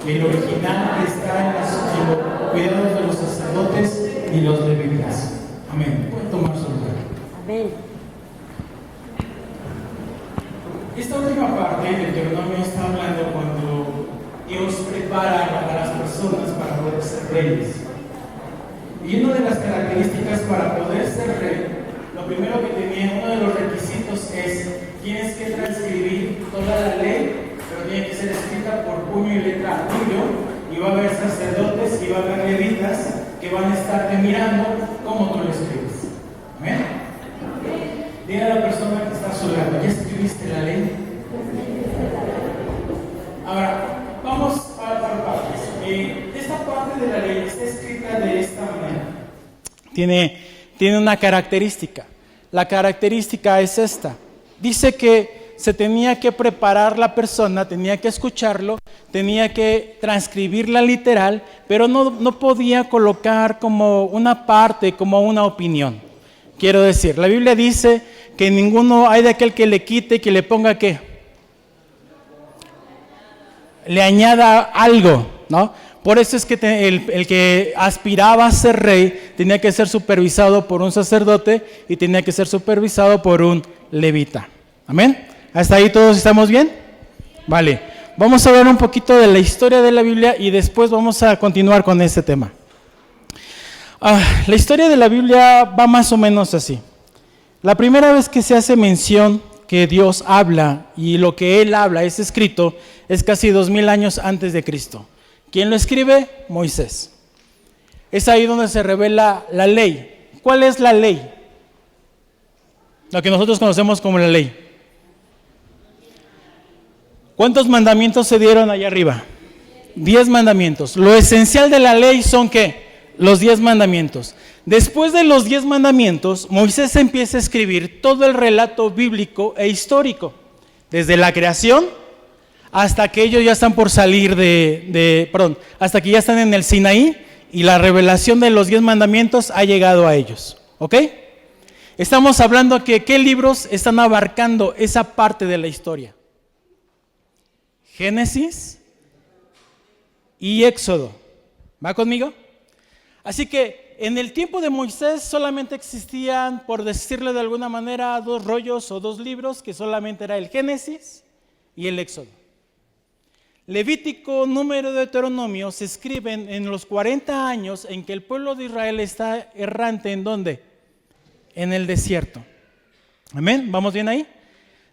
El original está en los cuidados de los sacerdotes y los levitas. Amén. Pueden tomar su lugar. Amén. Esta última parte del Deuteronomio está hablando cuando Dios prepara a las personas para poder ser reyes. Y una de las características para poder ser rey, lo primero que tenía, uno de los requisitos es: tienes que transcribir toda la ley, pero tiene que ser escrita por puño y letra tuyo, y va a haber sacerdotes y va a haber levitas que van a estarte mirando cómo tú lo escribes. ¿Amén? Dile a la persona que está a su lado: ¿ya escribiste la ley? Ahora, vamos a partes. Esta parte de la ley está escrita de esta manera. Tiene una característica. La característica es esta. Dice que se tenía que preparar la persona, tenía que escucharlo, tenía que transcribirla literal, pero no podía colocar como una parte, como una opinión. Quiero decir, la Biblia dice que ninguno hay de aquel que le quite y que le ponga ¿qué? Le añada algo, ¿no? Por eso es que el que aspiraba a ser rey tenía que ser supervisado por un sacerdote y tenía que ser supervisado por un levita. ¿Amén? ¿Hasta ahí todos estamos bien? Vale. Vamos a ver un poquito de la historia de la Biblia y después vamos a continuar con este tema. La historia de la Biblia va más o menos así. La primera vez que se hace mención que Dios habla y lo que Él habla es escrito es casi 2000 años antes de Cristo. ¿Quién lo escribe? Moisés. Es ahí donde se revela la ley. ¿Cuál es la ley? Lo que nosotros conocemos como la ley. ¿Cuántos mandamientos se dieron allá arriba? 10 mandamientos. Lo esencial de la ley son ¿qué? Los 10 mandamientos. Después de los 10 mandamientos, Moisés empieza a escribir todo el relato bíblico e histórico, desde la creación hasta que ellos ya están por salir hasta que ya están en el Sinaí y la revelación de los 10 mandamientos ha llegado a ellos. ¿Ok? Estamos hablando que ¿qué libros están abarcando esa parte de la historia? Génesis y Éxodo. ¿Va conmigo? Así que en el tiempo de Moisés solamente existían, por decirle de alguna manera, 2 rollos o 2 libros, que solamente era el Génesis y el Éxodo. Levítico, Número, Deuteronomio se escriben en los 40 años en que el pueblo de Israel está errante. ¿En dónde? En el desierto. ¿Amén? ¿Vamos bien ahí?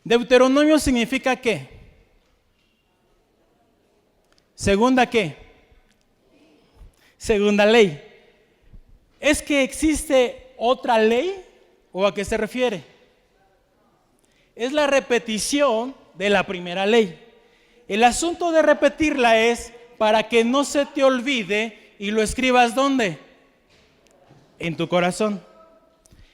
Deuteronomio significa ¿qué? Segunda ¿qué? Segunda ley. ¿Es que existe otra ley o a qué se refiere? Es la repetición de la primera ley. El asunto de repetirla es para que no se te olvide y lo escribas ¿dónde? En tu corazón.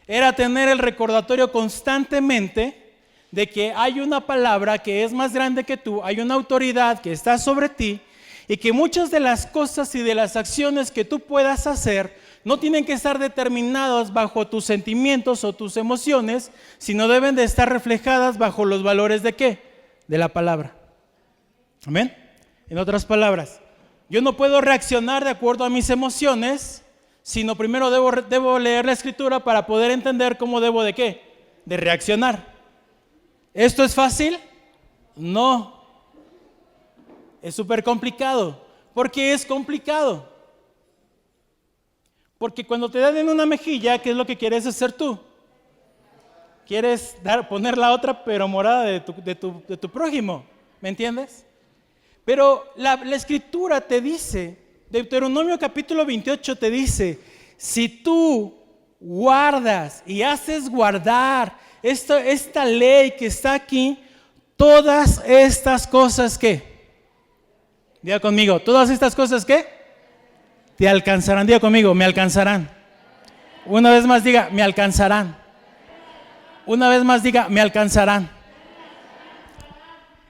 Era tener el recordatorio constantemente de que hay una palabra que es más grande que tú, hay una autoridad que está sobre ti y que muchas de las cosas y de las acciones que tú puedas hacer no tienen que estar determinadas bajo tus sentimientos o tus emociones, sino deben de estar reflejadas bajo los valores ¿de qué? De la palabra. ¿Amén? En otras palabras, yo no puedo reaccionar de acuerdo a mis emociones, sino primero debo leer la escritura para poder entender cómo debo de qué, de reaccionar. ¿Esto es fácil? No. Es súper complicado. ¿Por qué es complicado? Porque cuando te dan en una mejilla, ¿qué es lo que quieres hacer tú? Quieres poner la otra pero morada de tu prójimo, ¿me entiendes? Pero la escritura te dice, Deuteronomio capítulo 28 te dice, si tú guardas y haces guardar esta ley que está aquí, todas estas cosas ¿qué? Diga conmigo, todas estas cosas ¿qué? Te alcanzarán. Diga conmigo, me alcanzarán. Una vez más diga, me alcanzarán. Una vez más diga, me alcanzarán.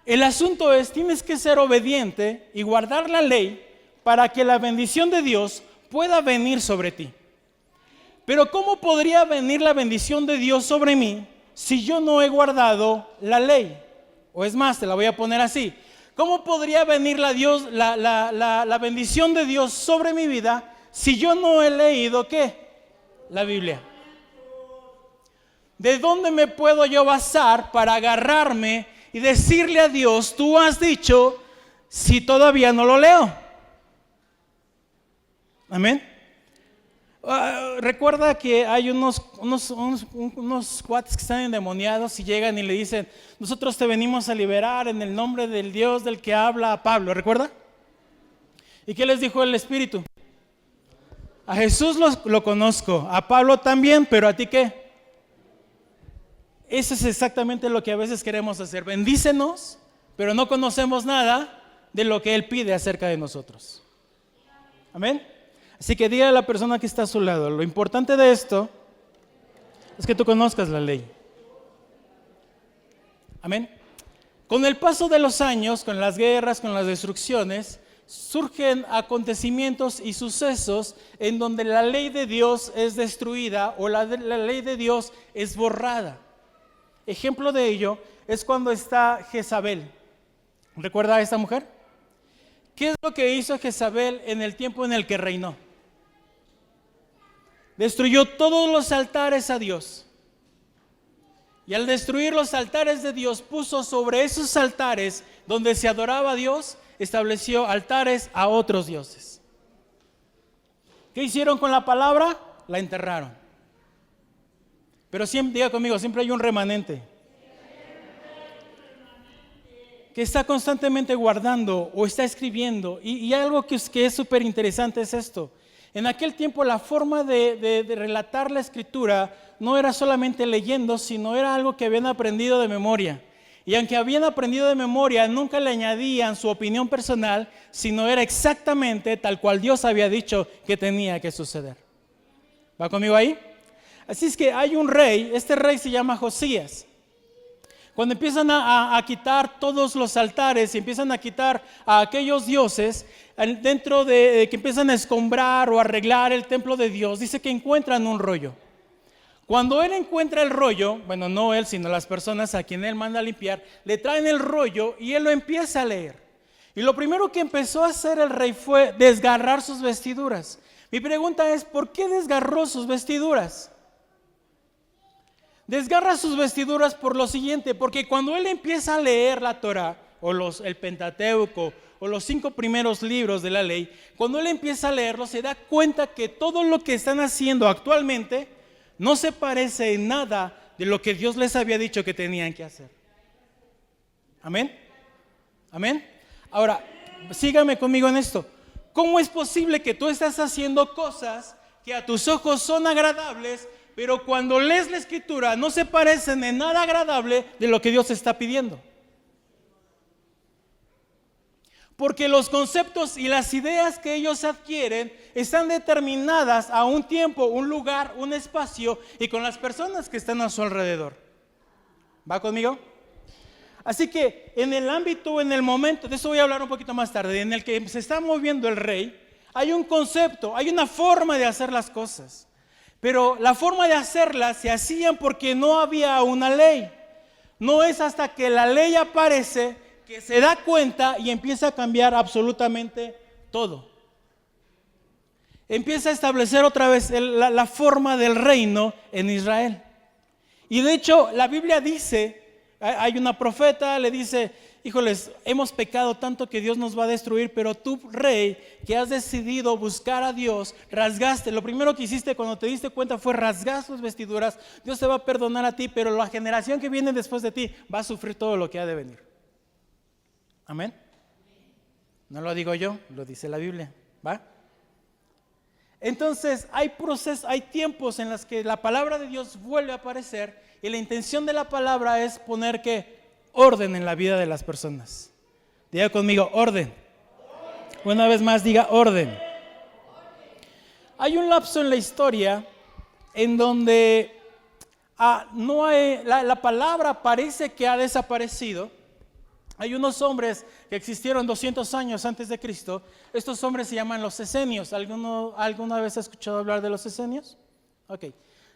El asunto es, tienes que ser obediente y guardar la ley para que la bendición de Dios pueda venir sobre ti. Pero ¿cómo podría venir la bendición de Dios sobre mí si yo no he guardado la ley? O es más, te la voy a poner así. ¿Cómo podría venir la bendición de Dios sobre mi vida si yo no he leído ¿qué? La Biblia. ¿De dónde me puedo yo basar para agarrarme y decirle a Dios, tú has dicho, si todavía no lo leo? Amén. Recuerda que hay unos cuates que están endemoniados y llegan y le dicen, nosotros te venimos a liberar en el nombre del Dios del que habla a Pablo, ¿recuerda? ¿Y qué les dijo el Espíritu? A Jesús lo conozco, a Pablo también, pero ¿a ti qué? Eso es exactamente lo que a veces queremos hacer. Bendícenos, pero no conocemos nada de lo que Él pide acerca de nosotros. Amén. Así que diga a la persona que está a su lado, lo importante de esto es que tú conozcas la ley. Amén. Con el paso de los años, con las guerras, con las destrucciones, surgen acontecimientos y sucesos en donde la ley de Dios es destruida o la ley de Dios es borrada. Ejemplo de ello es cuando está Jezabel. ¿Recuerda a esta mujer? ¿Qué es lo que hizo Jezabel en el tiempo en el que reinó? Destruyó todos los altares a Dios. Y al destruir los altares de Dios, puso sobre esos altares donde se adoraba a Dios, estableció altares a otros dioses. ¿Qué hicieron con la palabra? La enterraron. Pero siempre, diga conmigo, siempre hay un remanente que está constantemente guardando o está escribiendo. Y algo que es súper interesante es esto. En aquel tiempo la forma de relatar la escritura no era solamente leyendo, sino era algo que habían aprendido de memoria. Y aunque habían aprendido de memoria, nunca le añadían su opinión personal, sino era exactamente tal cual Dios había dicho que tenía que suceder. ¿Va conmigo ahí? Así es que hay un rey, este rey se llama Josías. Cuando empiezan a quitar todos los altares y empiezan a quitar a aquellos dioses, dentro de que empiezan a escombrar o arreglar el templo de Dios, dice que encuentran un rollo. Cuando él encuentra el rollo, bueno, no él, sino las personas a quien él manda a limpiar, le traen el rollo y él lo empieza a leer. Y lo primero que empezó a hacer el rey fue desgarrar sus vestiduras. Mi pregunta es, ¿por qué desgarró sus vestiduras? Desgarra sus vestiduras por lo siguiente, porque cuando él empieza a leer la Torá, o el Pentateuco, o los 5 primeros libros de la ley, cuando él empieza a leerlo, se da cuenta que todo lo que están haciendo actualmente no se parece en nada de lo que Dios les había dicho que tenían que hacer. ¿Amén? ¿Amén? Ahora, sígame conmigo en esto. ¿Cómo es posible que tú estás haciendo cosas que a tus ojos son agradables, pero cuando lees la escritura no se parecen en nada agradable de lo que Dios está pidiendo? Porque los conceptos y las ideas que ellos adquieren están determinadas a un tiempo, un lugar, un espacio y con las personas que están a su alrededor. ¿Va conmigo? Así que en el ámbito, en el momento, de eso voy a hablar un poquito más tarde, en el que se está moviendo el rey, hay un concepto, hay una forma de hacer las cosas. Pero la forma de hacerlas se hacían porque no había una ley. No es hasta que la ley aparece que se da cuenta y empieza a cambiar absolutamente todo. Empieza a establecer otra vez la forma del reino en Israel. Y de hecho la Biblia dice, hay una profeta, le dice, híjoles, hemos pecado tanto que Dios nos va a destruir, pero tú, rey, que has decidido buscar a Dios, rasgaste, lo primero que hiciste cuando te diste cuenta fue rasgar sus vestiduras. Dios te va a perdonar a ti, pero la generación que viene después de ti va a sufrir todo lo que ha de venir. Amén. No lo digo yo, lo dice la Biblia, ¿va? Entonces hay procesos, hay tiempos en los que la palabra de Dios vuelve a aparecer y la intención de la palabra es poner ¿qué? Orden en la vida de las personas. Diga conmigo, orden. Una vez más diga orden. Hay un lapso en la historia en donde no hay, la palabra parece que ha desaparecido. Hay unos hombres que existieron 200 años antes de Cristo. Estos hombres se llaman los esenios. ¿Alguna vez ha escuchado hablar de los esenios? Ok.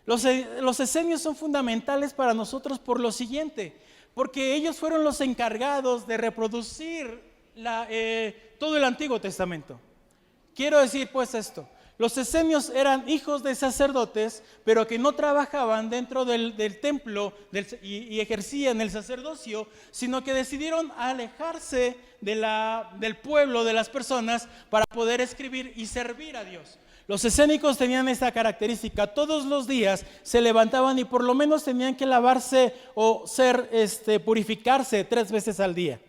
Los esenios son fundamentales para nosotros por lo siguiente, porque ellos fueron los encargados de reproducir todo el Antiguo Testamento. Quiero decir pues esto: los esenios eran hijos de sacerdotes, pero que no trabajaban dentro del templo y ejercían el sacerdocio, sino que decidieron alejarse del pueblo, de las personas, para poder escribir y servir a Dios. Los escénicos tenían esta característica: todos los días se levantaban y por lo menos tenían que lavarse o purificarse 3 veces al día.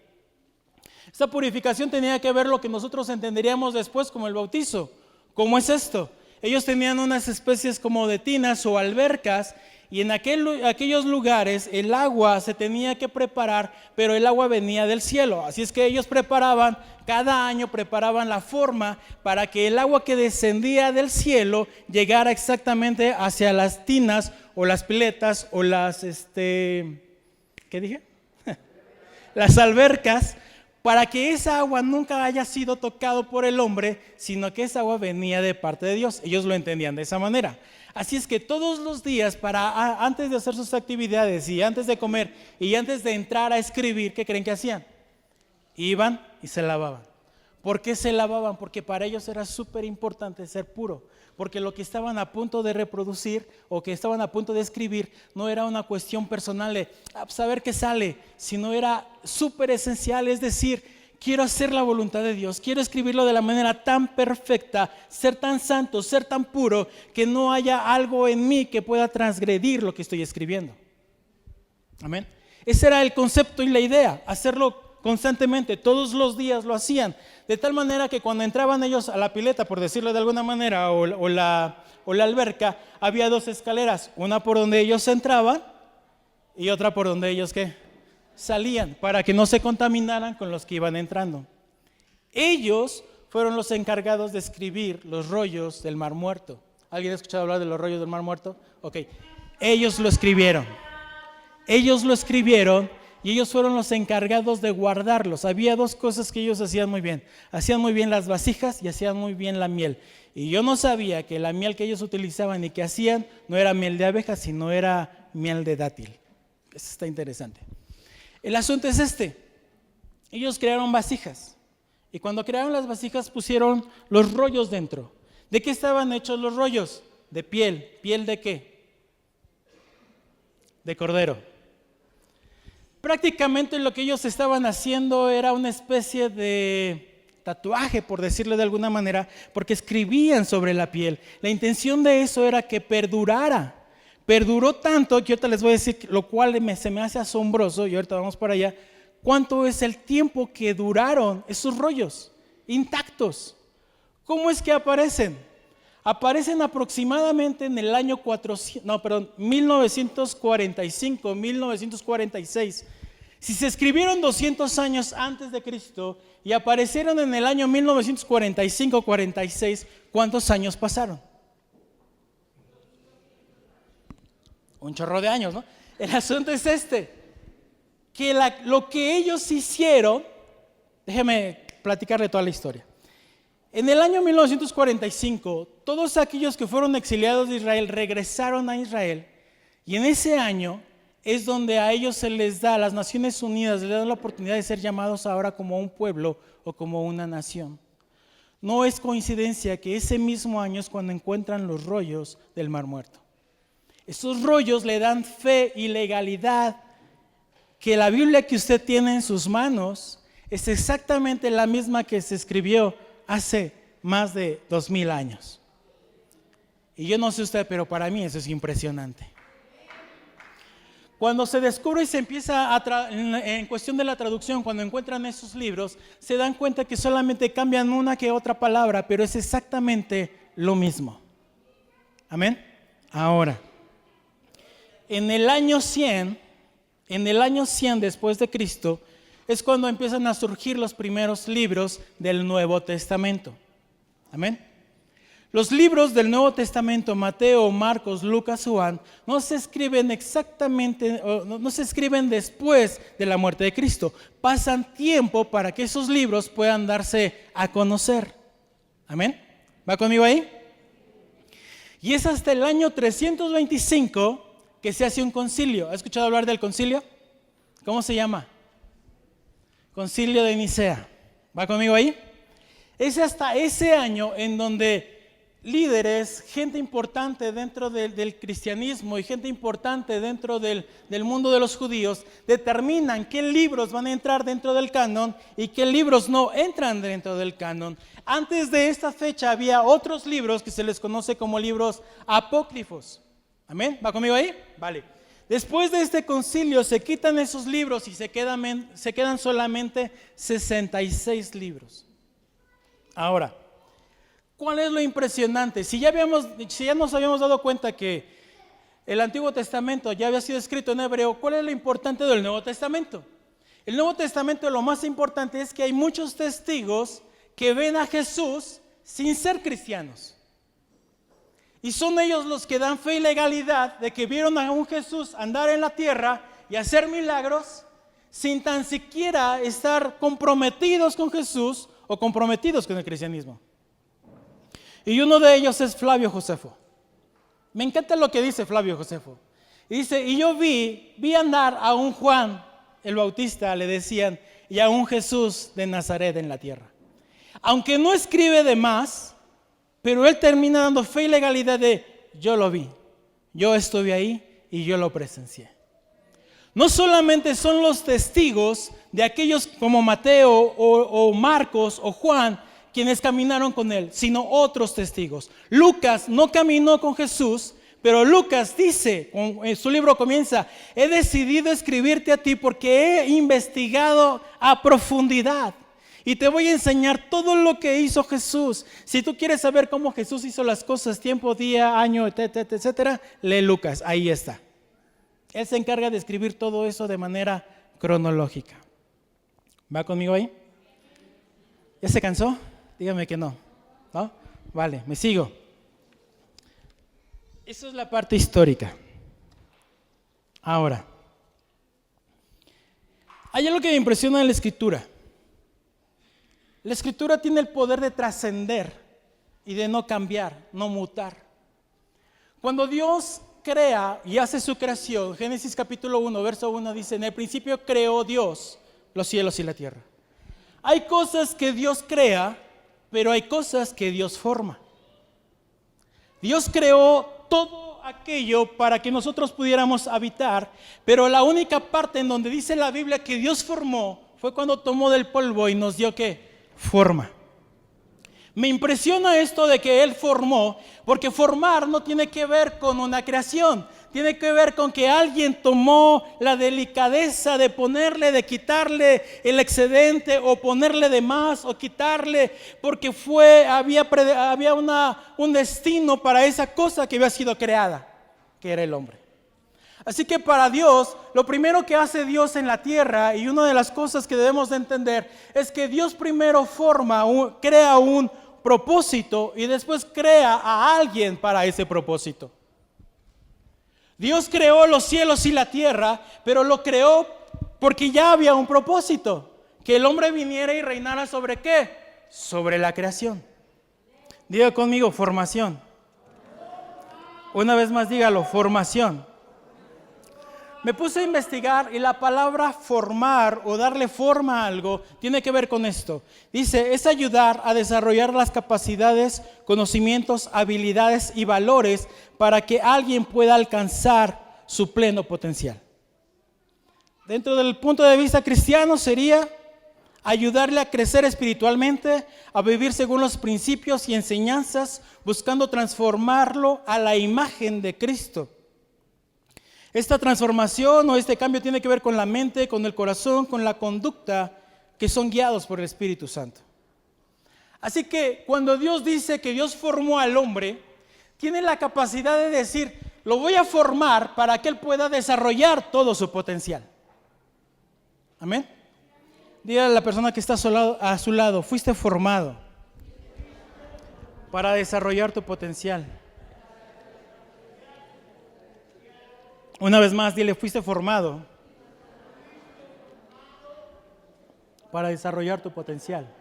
Esta purificación tenía que ver lo que nosotros entenderíamos después como el bautizo. ¿Cómo es esto? Ellos tenían unas especies como de tinas o albercas, y en aquellos lugares el agua se tenía que preparar, pero el agua venía del cielo. Así es que ellos cada año preparaban la forma para que el agua que descendía del cielo llegara exactamente hacia las tinas o las piletas o ¿qué dije? Las albercas, para que esa agua nunca haya sido tocado por el hombre, sino que esa agua venía de parte de Dios. Ellos lo entendían de esa manera. Así es que todos los días, antes de hacer sus actividades y antes de comer y antes de entrar a escribir, ¿qué creen que hacían? Iban y se lavaban. ¿Por qué se lavaban? Porque para ellos era súper importante ser puro, porque lo que estaban a punto de reproducir o que estaban a punto de escribir no era una cuestión personal de saber qué sale, sino era súper esencial. Es decir, quiero hacer la voluntad de Dios, quiero escribirlo de la manera tan perfecta, ser tan santo, ser tan puro, que no haya algo en mí que pueda transgredir lo que estoy escribiendo. Amén. Ese era el concepto y la idea: hacerlo constantemente, todos los días lo hacían, de tal manera que cuando entraban ellos a la pileta, por decirlo de alguna manera, o la alberca, había 2 escaleras, una por donde ellos entraban y otra por donde ellos salían, para que no se contaminaran con los que iban entrando. Ellos fueron los encargados de escribir los rollos del Mar Muerto. ¿Alguien ha escuchado hablar de los rollos del Mar Muerto? Ok, ellos lo escribieron. Y ellos fueron los encargados de guardarlos. Había 2 cosas que ellos hacían muy bien. Hacían muy bien las vasijas y hacían muy bien la miel. Y yo no sabía que la miel que ellos utilizaban y que hacían no era miel de abeja, sino era miel de dátil. Eso está interesante. El asunto es ellos crearon vasijas, y cuando crearon las vasijas pusieron los rollos dentro. ¿De qué estaban hechos los rollos? De piel. ¿Piel de qué? De cordero. Prácticamente lo que ellos estaban haciendo era una especie de tatuaje, por decirlo de alguna manera, porque escribían sobre la piel. La intención de eso era que perdurara. Perduró tanto que ahorita les voy a decir, lo cual se me hace asombroso, y ahorita vamos para allá, cuánto es el tiempo que duraron esos rollos intactos. ¿Cómo es que aparecen? Aparecen aproximadamente en el año 1945, 1946. Si se escribieron 200 años antes de Cristo y aparecieron en el año 1945-46, ¿cuántos años pasaron? Un chorro de años, ¿no? El asunto es que lo que ellos hicieron, déjeme platicarle toda la historia. En el año 1945, todos aquellos que fueron exiliados de Israel regresaron a Israel, y en ese año es donde a ellos se les da, a las Naciones Unidas les da la oportunidad de ser llamados ahora como un pueblo o como una nación. No es coincidencia que ese mismo año es cuando encuentran los rollos del Mar Muerto. Esos rollos le dan fe y legalidad que la Biblia que usted tiene en sus manos es exactamente la misma que se escribió hace más de 2000 años. Y yo no sé usted, pero para mí eso es impresionante. Cuando se descubre y se empieza en cuestión de la traducción, cuando encuentran esos libros, se dan cuenta que solamente cambian una que otra palabra, pero es exactamente lo mismo. Amén. Ahora, en el año 100 después de Cristo, es cuando empiezan a surgir los primeros libros del Nuevo Testamento. Amén. Los libros del Nuevo Testamento, Mateo, Marcos, Lucas, Juan, no se escriben no se escriben después de la muerte de Cristo. Pasan tiempo para que esos libros puedan darse a conocer. Amén. ¿Va conmigo ahí? Y es hasta el año 325 que se hace un concilio. ¿Ha escuchado hablar del concilio? ¿Cómo se llama? Concilio de Nicea. ¿Va conmigo ahí? Es hasta ese año en donde líderes, gente importante dentro del cristianismo y gente importante dentro del mundo de los judíos determinan qué libros van a entrar dentro del canon y qué libros no entran dentro del canon. Antes de esta fecha había otros libros que se les conoce como libros apócrifos. ¿Amén? ¿Va conmigo ahí? Vale. Después de este concilio se quitan esos libros y se quedan solamente 66 libros. Ahora, ¿cuál es lo impresionante? Si ya nos habíamos dado cuenta que el Antiguo Testamento ya había sido escrito en hebreo, ¿cuál es lo importante del Nuevo Testamento? El Nuevo Testamento, lo más importante es que hay muchos testigos que ven a Jesús sin ser cristianos. Y son ellos los que dan fe y legalidad de que vieron a un Jesús andar en la tierra y hacer milagros sin tan siquiera estar comprometidos con Jesús o comprometidos con el cristianismo. Y uno de ellos es Flavio Josefo. Me encanta lo que dice Flavio Josefo. Y dice, y yo vi andar a un Juan el Bautista, le decían, y a un Jesús de Nazaret en la tierra. Aunque no escribe de más, pero él termina dando fe y legalidad de, yo lo vi, yo estuve ahí y yo lo presencié. No solamente son los testigos de aquellos como Mateo o Marcos o Juan quienes caminaron con él, sino otros testigos. Lucas no caminó con Jesús, pero Lucas dice, en su libro comienza, he decidido escribirte a ti porque he investigado a profundidad y te voy a enseñar todo lo que hizo Jesús. Si tú quieres saber cómo Jesús hizo las cosas, tiempo, día, año, etcétera, lee Lucas, ahí está. Él se encarga de escribir todo eso de manera cronológica. ¿Va conmigo ahí? ¿Ya se cansó? Dígame que no. ¿No? Vale, me sigo. Eso es la parte histórica. Ahora, hay algo que me impresiona en la Escritura. La Escritura tiene el poder de trascender y de no cambiar, no mutar. Cuando Dios crea y hace su creación, Génesis capítulo 1, verso 1 dice, en el principio creó Dios los cielos y la tierra. Hay cosas que Dios crea, pero hay cosas que Dios forma. Dios creó todo aquello para que nosotros pudiéramos habitar, pero la única parte en donde dice la Biblia que Dios formó fue cuando tomó del polvo y nos dio ¿qué? Forma. Me impresiona esto de que Él formó, porque formar no tiene que ver con una creación, tiene que ver con que alguien tomó la delicadeza de ponerle, de quitarle el excedente o ponerle de más o quitarle, porque había un destino para esa cosa que había sido creada, que era el hombre. Así que para Dios, lo primero que hace Dios en la tierra, y una de las cosas que debemos de entender, es que Dios primero crea un propósito y después crea a alguien para ese propósito. Dios creó los cielos y la tierra, pero lo creó porque ya había un propósito, que el hombre viniera y reinara ¿sobre qué? Sobre la creación. Diga conmigo, formación. Una vez más dígalo, formación. Me puse a investigar y la palabra formar o darle forma a algo tiene que ver con esto. Dice, es ayudar a desarrollar las capacidades, conocimientos, habilidades y valores para que alguien pueda alcanzar su pleno potencial. Dentro del punto de vista cristiano sería ayudarle a crecer espiritualmente, a vivir según los principios y enseñanzas, buscando transformarlo a la imagen de Cristo. Esta transformación o este cambio tiene que ver con la mente, con el corazón, con la conducta, que son guiados por el Espíritu Santo. Así que cuando Dios dice que Dios formó al hombre, tiene la capacidad de decir, lo voy a formar para que él pueda desarrollar todo su potencial. Amén. Dígale a la persona que está a su lado, fuiste formado para desarrollar tu potencial. Una vez más, dile, fuiste formado para desarrollar tu potencial.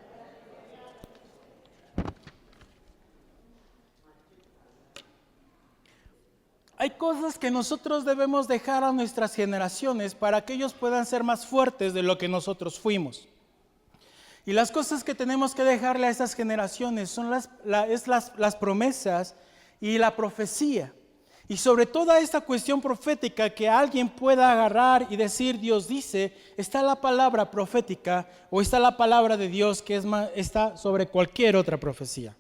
Hay cosas que nosotros debemos dejar a nuestras generaciones para que ellos puedan ser más fuertes de lo que nosotros fuimos. Y las cosas que tenemos que dejarle a estas generaciones son las promesas y la profecía. Y sobre toda esta cuestión profética que alguien pueda agarrar y decir Dios dice, está la palabra profética o está la palabra de Dios que está sobre cualquier otra profecía.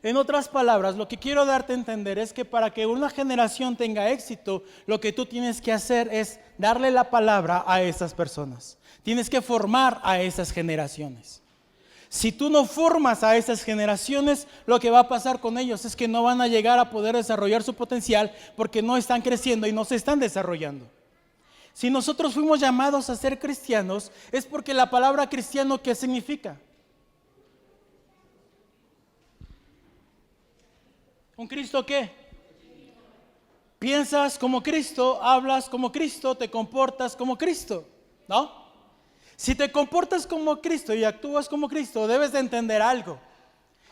En otras palabras, lo que quiero darte a entender es que para que una generación tenga éxito, lo que tú tienes que hacer es darle la palabra a esas personas. Tienes que formar a esas generaciones. Si tú no formas a esas generaciones, lo que va a pasar con ellos es que no van a llegar a poder desarrollar su potencial porque no están creciendo y no se están desarrollando. Si nosotros fuimos llamados a ser cristianos, es porque la palabra cristiano, ¿qué significa? ¿Un Cristo qué? Piensas como Cristo, hablas como Cristo, te comportas como Cristo, ¿no? Si te comportas como Cristo y actúas como Cristo, debes de entender algo.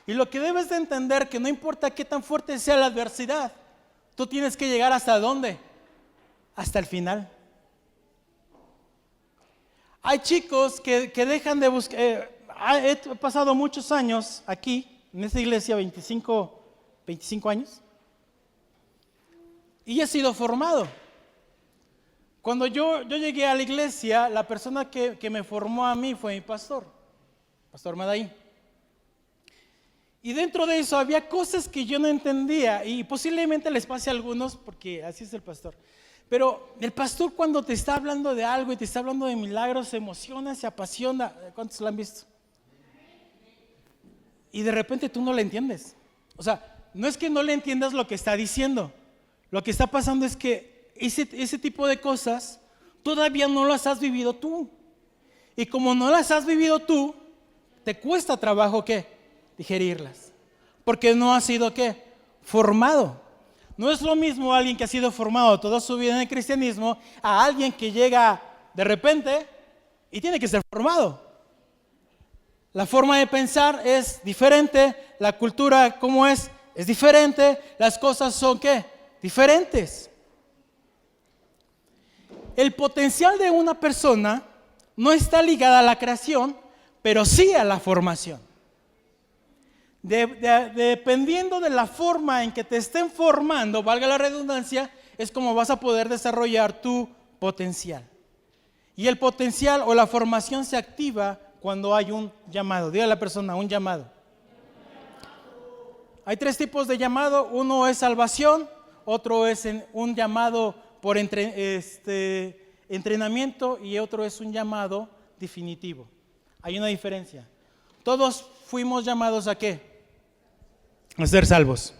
Y lo que debes de entender que no importa qué tan fuerte sea la adversidad, tú tienes que llegar ¿hasta dónde? Hasta el final. Hay chicos que dejan de buscar. He pasado muchos años aquí, en esta iglesia, 25 años, y he sido formado. Cuando yo llegué a la iglesia, la persona que me formó a mí fue mi pastor, Pastor Madaí. Y dentro de eso había cosas que yo no entendía y posiblemente les pase a algunos porque así es el pastor. Pero el pastor cuando te está hablando de algo y te está hablando de milagros, se emociona, se apasiona. ¿Cuántos lo han visto? Y de repente tú no le entiendes. O sea, no es que no le entiendas lo que está diciendo. Lo que está pasando es que ese tipo de cosas todavía no las has vivido tú. Y como no las has vivido tú, te cuesta trabajo ¿qué? Digerirlas. Porque no has sido ¿qué? Formado. No es lo mismo alguien que ha sido formado toda su vida en el cristianismo a alguien que llega de repente y tiene que ser formado. La forma de pensar es diferente, la cultura como es diferente, las cosas son ¿qué? Diferentes. El potencial de una persona no está ligada a la creación, pero sí a la formación. Dependiendo de la forma en que te estén formando, valga la redundancia, es como vas a poder desarrollar tu potencial. Y el potencial o la formación se activa cuando hay un llamado. Diga a la persona, un llamado. Hay 3 tipos de llamado. Uno es salvación, otro es un llamado por entrenamiento y otro es un llamado definitivo. Hay una diferencia. Todos fuimos llamados ¿a qué? A ser salvos.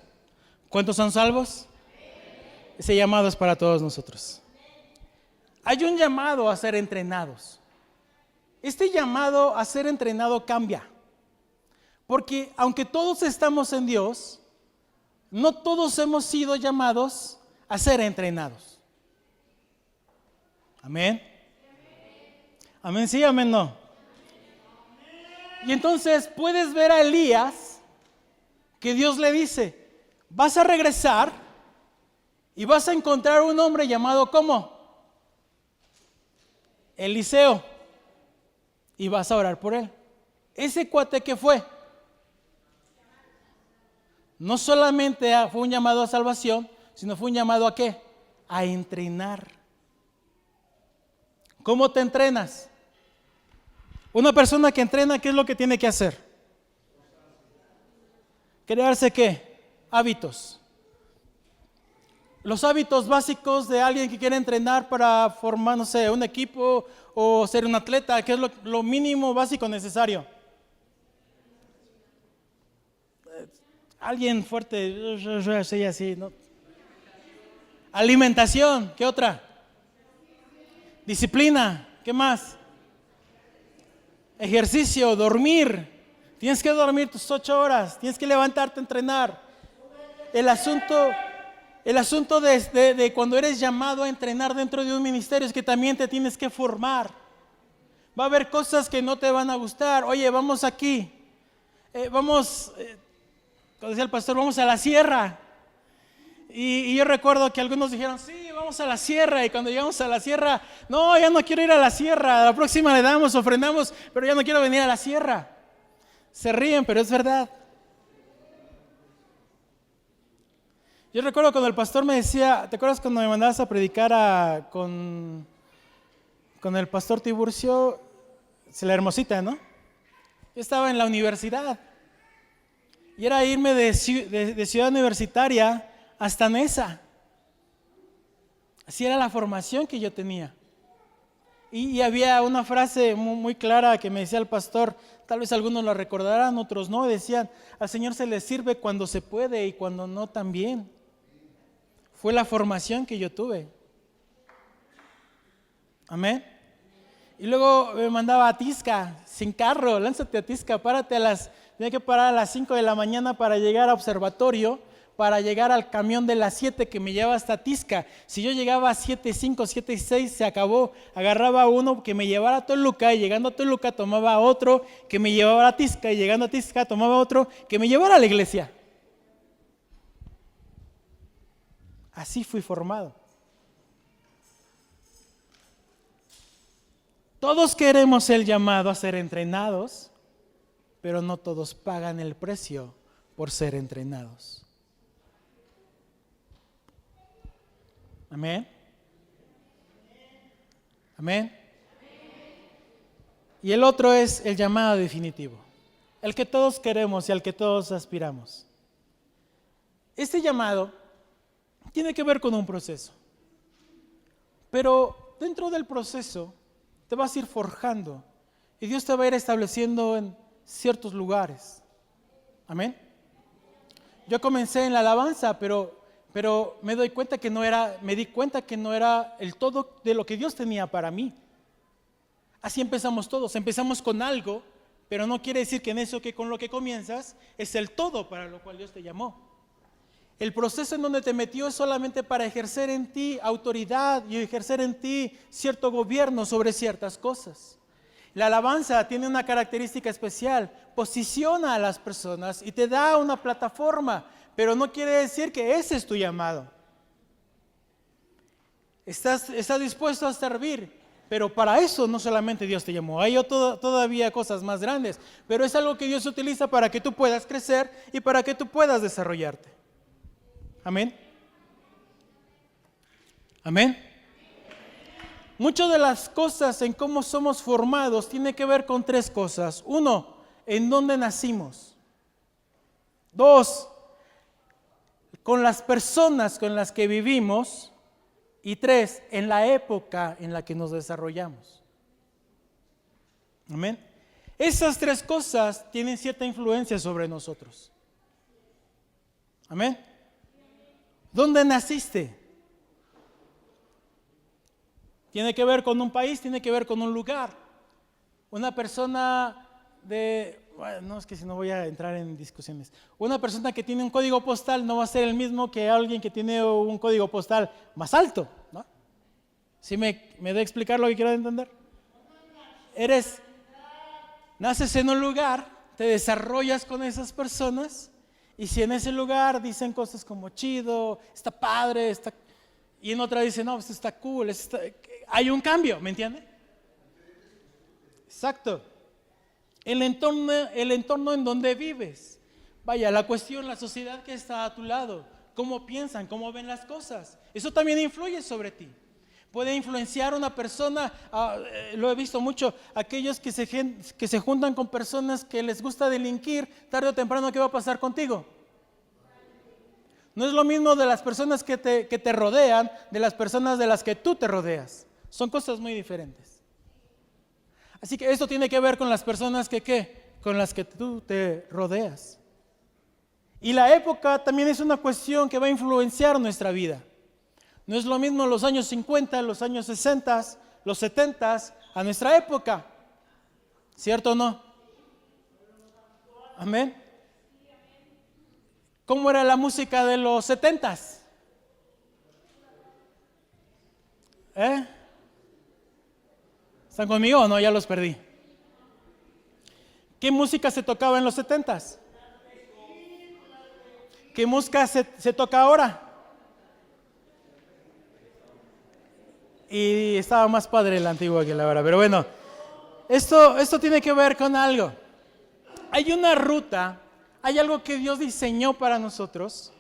¿Cuántos son salvos? Ese llamado es para todos nosotros. Hay un llamado a ser entrenados. Este llamado a ser entrenado cambia. Porque aunque todos estamos en Dios, no todos hemos sido llamados a ser entrenados. Amén. Amén, sí, amén, no. Y entonces puedes ver a Elías que Dios le dice, vas a regresar y vas a encontrar un hombre llamado ¿cómo? Eliseo. Y vas a orar por él. Ese cuate que fue, no solamente fue un llamado a salvación, sino fue un llamado ¿a qué? A entrenar. ¿Cómo te entrenas? Una persona que entrena, ¿qué es lo que tiene que hacer? Crearse ¿qué? Hábitos. Los hábitos básicos de alguien que quiere entrenar para formar, no sé, un equipo o ser un atleta, ¿qué es lo mínimo básico necesario? Alguien fuerte, así, ¿no? Alimentación, ¿qué otra? Disciplina, ¿qué más? Ejercicio, dormir. Tienes que dormir tus 8 horas, tienes que levantarte a entrenar. El asunto de cuando eres llamado a entrenar dentro de un ministerio es que también te tienes que formar. Va a haber cosas que no te van a gustar. Oye, vamos aquí, como decía el pastor, vamos a la sierra. Y yo recuerdo que algunos dijeron, sí, vamos vamos a la sierra. Y cuando llegamos a la sierra, no, ya no quiero ir a la sierra. A la próxima le damos, ofrendamos, pero ya no quiero venir a la sierra. Se ríen, pero es verdad. Yo recuerdo cuando el pastor me decía, ¿te acuerdas cuando me mandabas a predicar con el pastor Tiburcio? La Hermosita, ¿no? Yo estaba en la universidad y era irme de Ciudad Universitaria hasta Nesa. Así era la formación que yo tenía. Y había una frase muy clara que me decía el pastor, tal vez algunos la recordarán, otros no, decían, al Señor se le sirve cuando se puede y cuando no también. Fue la formación que yo tuve. Amén. Y luego me mandaba a Tisca, sin carro, lánzate a Tisca, tenía que parar a las 5 de la mañana para llegar a observatorio, para llegar al camión de las 7 que me llevaba hasta Tisca. Si yo llegaba a 7:05, 7:06, se acabó. Agarraba uno que me llevara a Toluca y llegando a Toluca tomaba otro que me llevaba a Tisca y llegando a Tisca tomaba otro que me llevara a la iglesia. Así fui formado. Todos queremos el llamado a ser entrenados, pero no todos pagan el precio por ser entrenados. Amén. Amén. Y el otro es el llamado definitivo, el que todos queremos y al que todos aspiramos. Este llamado tiene que ver con un proceso, pero dentro del proceso te vas a ir forjando y Dios te va a ir estableciendo en ciertos lugares. Amén. Yo comencé en la alabanza, pero me di cuenta que no era el todo de lo que Dios tenía para mí. Así empezamos todos, empezamos con algo, pero no quiere decir que en eso que con lo que comienzas es el todo para lo cual Dios te llamó. El proceso en donde te metió es solamente para ejercer en ti autoridad y ejercer en ti cierto gobierno sobre ciertas cosas. La alabanza tiene una característica especial, posiciona a las personas y te da una plataforma, pero no quiere decir que ese es tu llamado. Estás dispuesto a servir, pero para eso no solamente Dios te llamó, hay todavía cosas más grandes, pero es algo que Dios utiliza para que tú puedas crecer y para que tú puedas desarrollarte. Amén. Amén. Muchas de las cosas en cómo somos formados tiene que ver con tres cosas. Uno, en dónde nacimos. Dos, con las personas con las que vivimos. Y tres, en la época en la que nos desarrollamos. Amén. Esas tres cosas tienen cierta influencia sobre nosotros. Amén. ¿Dónde naciste? Tiene que ver con un país, tiene que ver con un lugar. Una persona no es que si no voy a entrar en discusiones. Una persona que tiene un código postal no va a ser el mismo que alguien que tiene un código postal más alto, ¿no? ¿Sí me da a explicar lo que quiero entender? Naces en un lugar, te desarrollas con esas personas. Y si en ese lugar dicen cosas como chido, está padre, y en otra dicen, no, esto está cool, hay un cambio, ¿me entiende? Exacto. El entorno en donde vives. Vaya, la cuestión, la sociedad que está a tu lado, cómo piensan, cómo ven las cosas, eso también influye sobre ti. Puede influenciar a una persona, lo he visto mucho, aquellos que se juntan con personas que les gusta delinquir, tarde o temprano, ¿qué va a pasar contigo? No es lo mismo de las personas que te rodean, de las personas de las que tú te rodeas. Son cosas muy diferentes. Así que esto tiene que ver con las personas con las que tú te rodeas. Y la época también es una cuestión que va a influenciar nuestra vida. No es lo mismo los años 50, los años 60, los 70 a nuestra época. ¿Cierto o no? Amén. ¿Cómo era la música de los 70? ¿Están conmigo o no? Ya los perdí. ¿Qué música se tocaba en los 70? ¿Qué música se toca ahora? Y estaba más padre la antigua que la ahora. Pero bueno, esto tiene que ver con algo. Hay una ruta, hay algo que Dios diseñó para nosotros.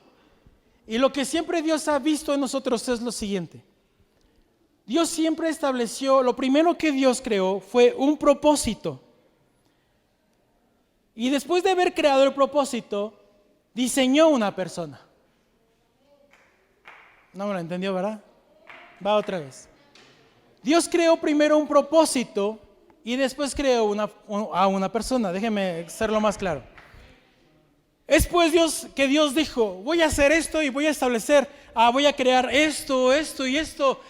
Y lo que siempre Dios ha visto en nosotros es lo siguiente. Dios siempre estableció, lo primero que Dios creó fue un propósito. Y después de haber creado el propósito, diseñó una persona. No me lo entendió, ¿verdad? Va otra vez. Dios creó primero un propósito y después creó a una persona. Déjeme hacerlo más claro. Después Dios dijo, voy a hacer esto y voy a establecer, voy a crear esto y esto.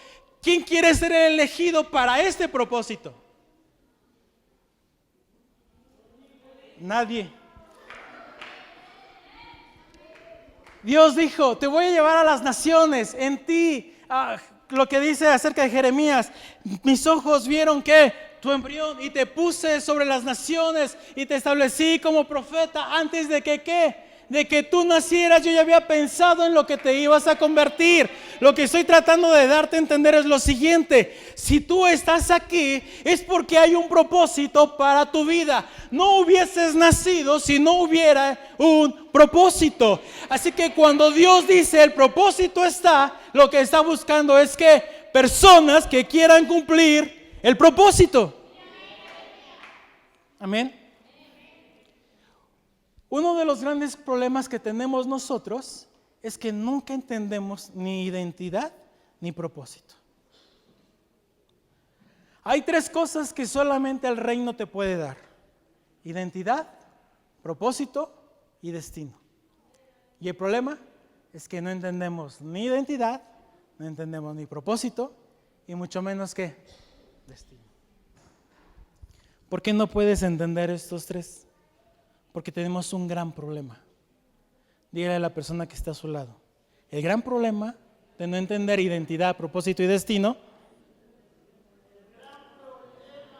¿Quién quiere ser elegido para este propósito? Nadie. Dios dijo, te voy a llevar a las naciones, en ti, lo que dice acerca de Jeremías, mis ojos vieron que tu embrión y te puse sobre las naciones y te establecí como profeta antes de que ¿qué? De que tú nacieras. Yo ya había pensado en lo que te ibas a convertir. Lo que estoy tratando de darte a entender es lo siguiente: si tú estás aquí es porque hay un propósito para tu vida. No hubieses nacido si no hubiera un propósito. Así que cuando Dios dice el propósito está, lo que está buscando es que personas que quieran cumplir el propósito. Amén. Uno de los grandes problemas que tenemos nosotros es que nunca entendemos ni identidad ni propósito. Hay tres cosas que solamente el reino te puede dar: identidad, propósito y destino. Y el problema es que no entendemos ni identidad, no entendemos ni propósito y mucho menos que destino. ¿Por qué no puedes entender estos tres? Porque tenemos un gran problema. Dígale a la persona que está a su lado: el gran problema de no entender identidad, propósito y destino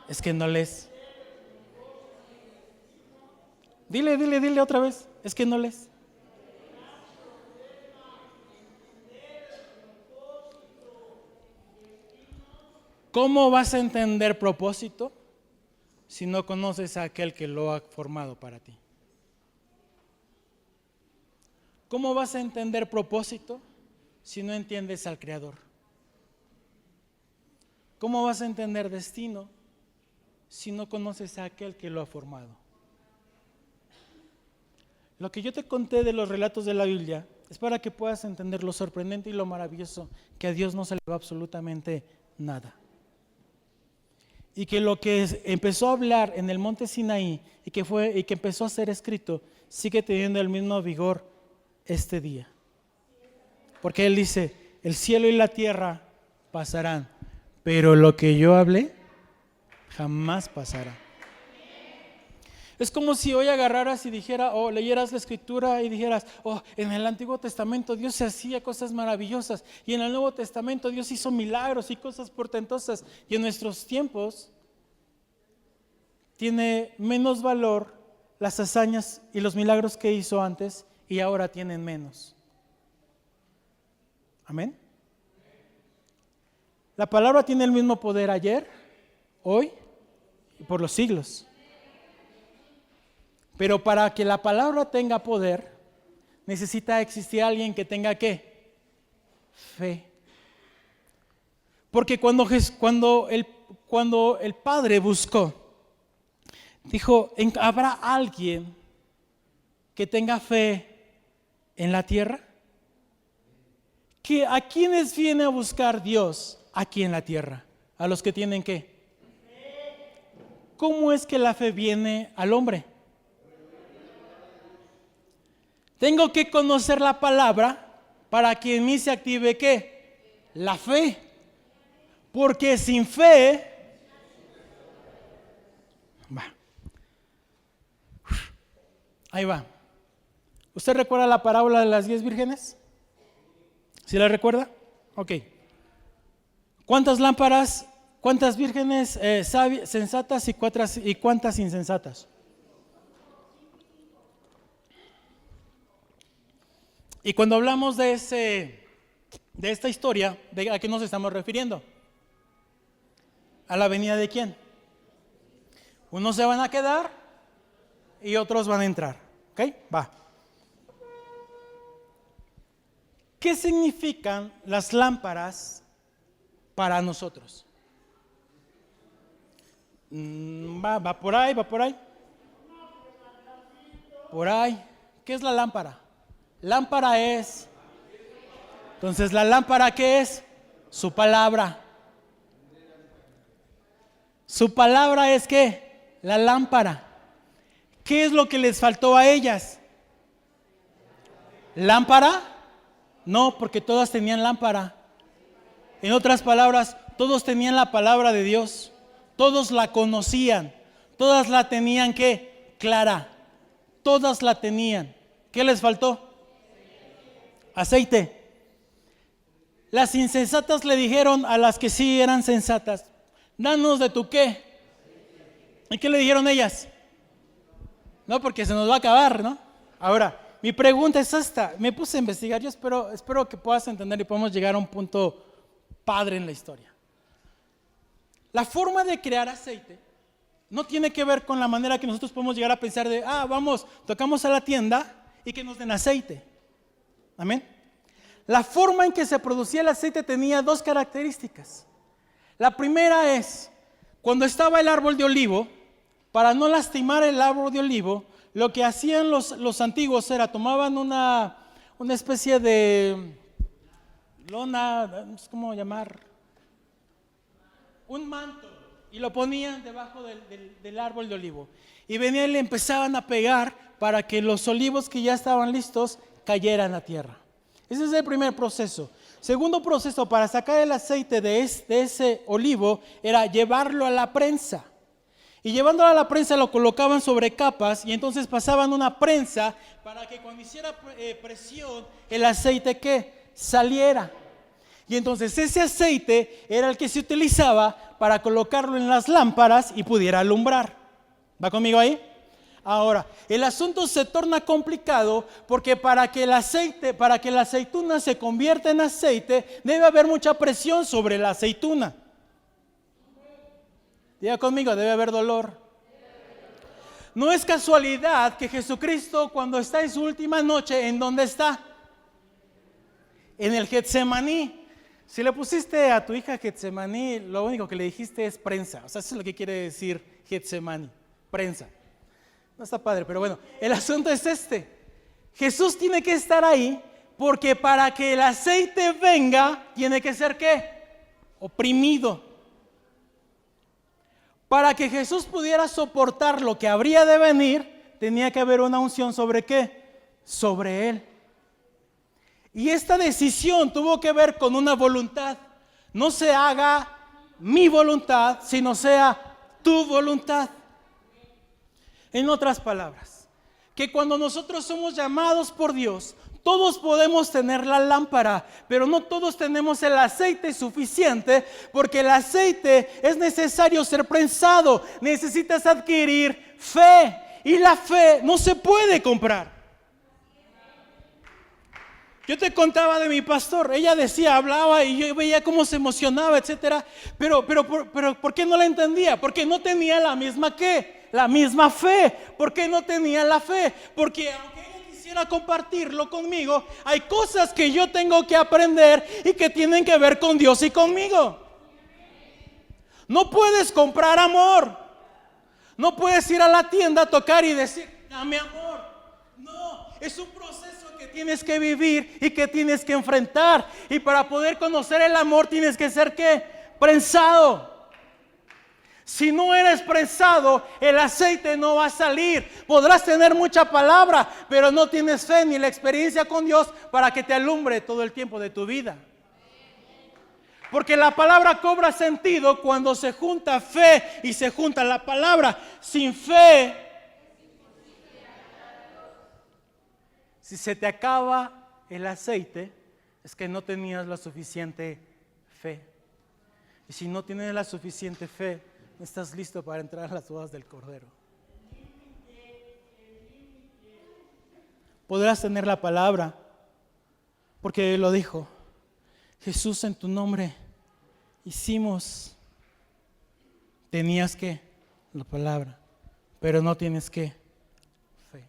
es que no lees. Dile otra vez: es que no lees. ¿Cómo vas a entender propósito si no conoces a aquel que lo ha formado para ti? ¿Cómo vas a entender propósito si no entiendes al Creador? ¿Cómo vas a entender destino si no conoces a aquel que lo ha formado? Lo que yo te conté de los relatos de la Biblia es para que puedas entender lo sorprendente y lo maravilloso, que a Dios no se le va absolutamente nada. Y que lo que empezó a hablar en el monte Sinaí y que empezó a ser escrito sigue teniendo el mismo vigor este día. Porque Él dice: el cielo y la tierra pasarán, pero lo que yo hablé jamás pasará. Es como si hoy agarraras y dijera, o leyeras la escritura y dijeras: en el Antiguo Testamento Dios se hacía cosas maravillosas, y en el Nuevo Testamento Dios hizo milagros y cosas portentosas, y en nuestros tiempos tiene menos valor las hazañas y los milagros que hizo antes, y ahora tienen menos. Amén. La palabra tiene el mismo poder ayer, hoy y por los siglos. Pero para que la palabra tenga poder, necesita existir alguien que tenga ¿qué? Fe. Porque cuando el Padre buscó, dijo: ¿habrá alguien que tenga fe en la tierra? ¿A quiénes viene a buscar Dios aquí en la tierra? A los que tienen ¿qué? ¿Cómo es que la fe viene al hombre? Tengo que conocer la palabra para que en mí se active ¿qué? La fe. Porque sin fe ahí va. ¿Usted recuerda la parábola de las 10 vírgenes? ¿Sí la recuerda? Ok. ¿Cuántas lámparas, cuántas vírgenes sensatas y cuántas insensatas? Y cuando hablamos de esta historia, ¿a qué nos estamos refiriendo? ¿A la venida de quién? Unos se van a quedar y otros van a entrar. ¿Ok? Va. ¿Qué significan las lámparas para nosotros? Va por ahí, va por ahí. Por ahí. ¿Qué es la lámpara? Lámpara es. Entonces, ¿la lámpara qué es? Su palabra. Su palabra es ¿qué? La lámpara. ¿Qué es lo que les faltó a ellas? ¿Lámpara? No, porque todas tenían lámpara. En otras palabras, todos tenían la palabra de Dios. Todos la conocían. Todas la tenían ¿qué? Clara. Todas la tenían. ¿Qué les faltó? Aceite. Las insensatas le dijeron a las que sí eran sensatas: danos de tu qué. ¿Y qué le dijeron ellas? No, porque se nos va a acabar, ¿no? Ahora, mi pregunta es esta. Me puse a investigar. Yo espero que puedas entender y podamos llegar a un punto padre en la historia. La forma de crear aceite no tiene que ver con la manera que nosotros podemos llegar a pensar de, vamos, tocamos a la tienda y que nos den aceite. Amén. La forma en que se producía el aceite tenía dos características. La primera es, cuando estaba el árbol de olivo, para no lastimar el árbol de olivo, lo que hacían los antiguos era, tomaban una especie de lona, no sé cómo llamar, un manto, y lo ponían debajo del árbol de olivo. Y venían y le empezaban a pegar para que los olivos que ya estaban listos cayeran a tierra. Ese es el primer proceso. Segundo proceso para sacar el aceite de ese olivo era llevarlo a la prensa. Y llevándolo a la prensa lo colocaban sobre capas y entonces pasaban una prensa para que cuando hiciera presión el aceite que saliera. Y entonces ese aceite era el que se utilizaba para colocarlo en las lámparas y pudiera alumbrar. ¿Va conmigo ahí? Ahora, el asunto se torna complicado porque para que la aceituna se convierta en aceite, debe haber mucha presión sobre la aceituna. Diga conmigo, debe haber dolor. No es casualidad que Jesucristo, cuando está en su última noche, ¿en dónde está? En el Getsemaní. Si le pusiste a tu hija Getsemaní, lo único que le dijiste es prensa. O sea, eso es lo que quiere decir Getsemaní, prensa. No está padre, pero bueno, el asunto es este. Jesús tiene que estar ahí porque para que el aceite venga, tiene que ser ¿qué? Oprimido. Para que Jesús pudiera soportar lo que habría de venir, tenía que haber una unción ¿sobre qué? Sobre él. Y esta decisión tuvo que ver con una voluntad. No se haga mi voluntad, sino sea tu voluntad. En otras palabras, que cuando nosotros somos llamados por Dios, todos podemos tener la lámpara, pero no todos tenemos el aceite suficiente, porque el aceite es necesario ser prensado. Necesitas adquirir fe, y la fe no se puede comprar. Yo te contaba de mi pastor, ella decía, hablaba y yo veía cómo se emocionaba, etcétera, pero ¿por qué no la entendía? Porque no tenía la misma ¿qué? La misma fe. ¿Por qué no tenía la fe? Porque aunque ella quisiera compartirlo conmigo, hay cosas que yo tengo que aprender y que tienen que ver con Dios y conmigo. No puedes comprar amor. No puedes ir a la tienda a tocar y decir, dame amor. No, es un proceso que tienes que vivir y que tienes que enfrentar. Y para poder conocer el amor tienes que ser ¿qué? Prensado. Si no eres prensado, el aceite no va a salir. Podrás tener mucha palabra, pero no tienes fe ni la experiencia con Dios para que te alumbre todo el tiempo de tu vida. Porque la palabra cobra sentido cuando se junta fe y se junta la palabra. Sin fe, si se te acaba el aceite, es que no tenías la suficiente fe. Y si no tienes la suficiente fe, no estás listo para entrar a las bodas del Cordero. Podrás tener la palabra, porque Él lo dijo. Jesús, en tu nombre hicimos Tenías que la palabra, pero no tienes que fe.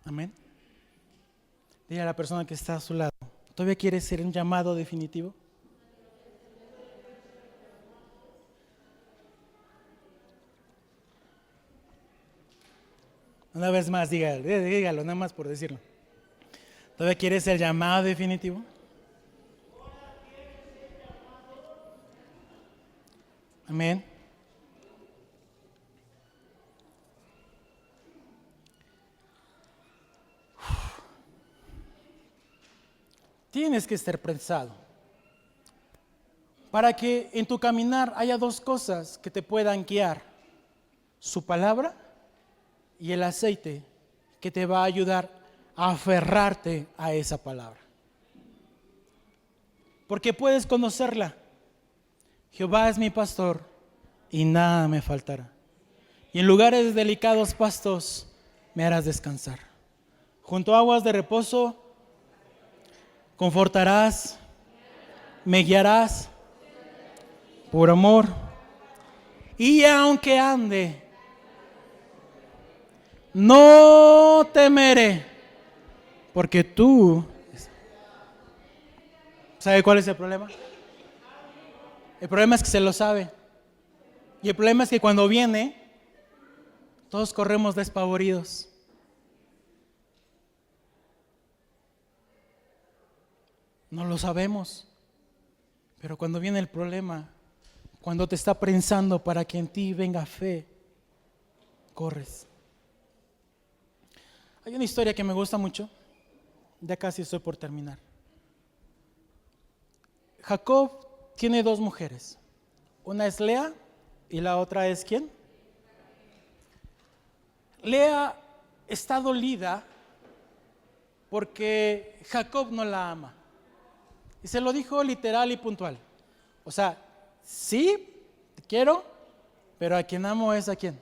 Amén. Dile a la persona que está a su lado, ¿todavía quieres ser un llamado definitivo? Una vez más, dígalo, nada más por decirlo. ¿Todavía quieres el llamado definitivo? Amén. Tienes que estar pensado para que en tu caminar haya dos cosas que te puedan guiar: su palabra y el aceite que te va a ayudar a aferrarte a esa palabra. Porque puedes conocerla. Jehová es mi pastor y nada me faltará. Y en lugares de delicados pastos me harás descansar. Junto a aguas de reposo confortarás, me guiarás por amor. Y aunque ande, no temeré, porque tú... ¿Sabe cuál es el problema? El problema es que se lo sabe. Y el problema es que cuando viene, todos corremos despavoridos. No lo sabemos. Pero cuando viene el problema, cuando te está prensando para que en ti venga fe, corres. Hay una historia que me gusta mucho. Ya casi estoy por terminar. Jacob tiene dos mujeres. Una es Lea y la otra es ¿quién? Lea está dolida porque Jacob no la ama. Y se lo dijo literal y puntual. O sea, sí, te quiero, pero a quien amo es a quién.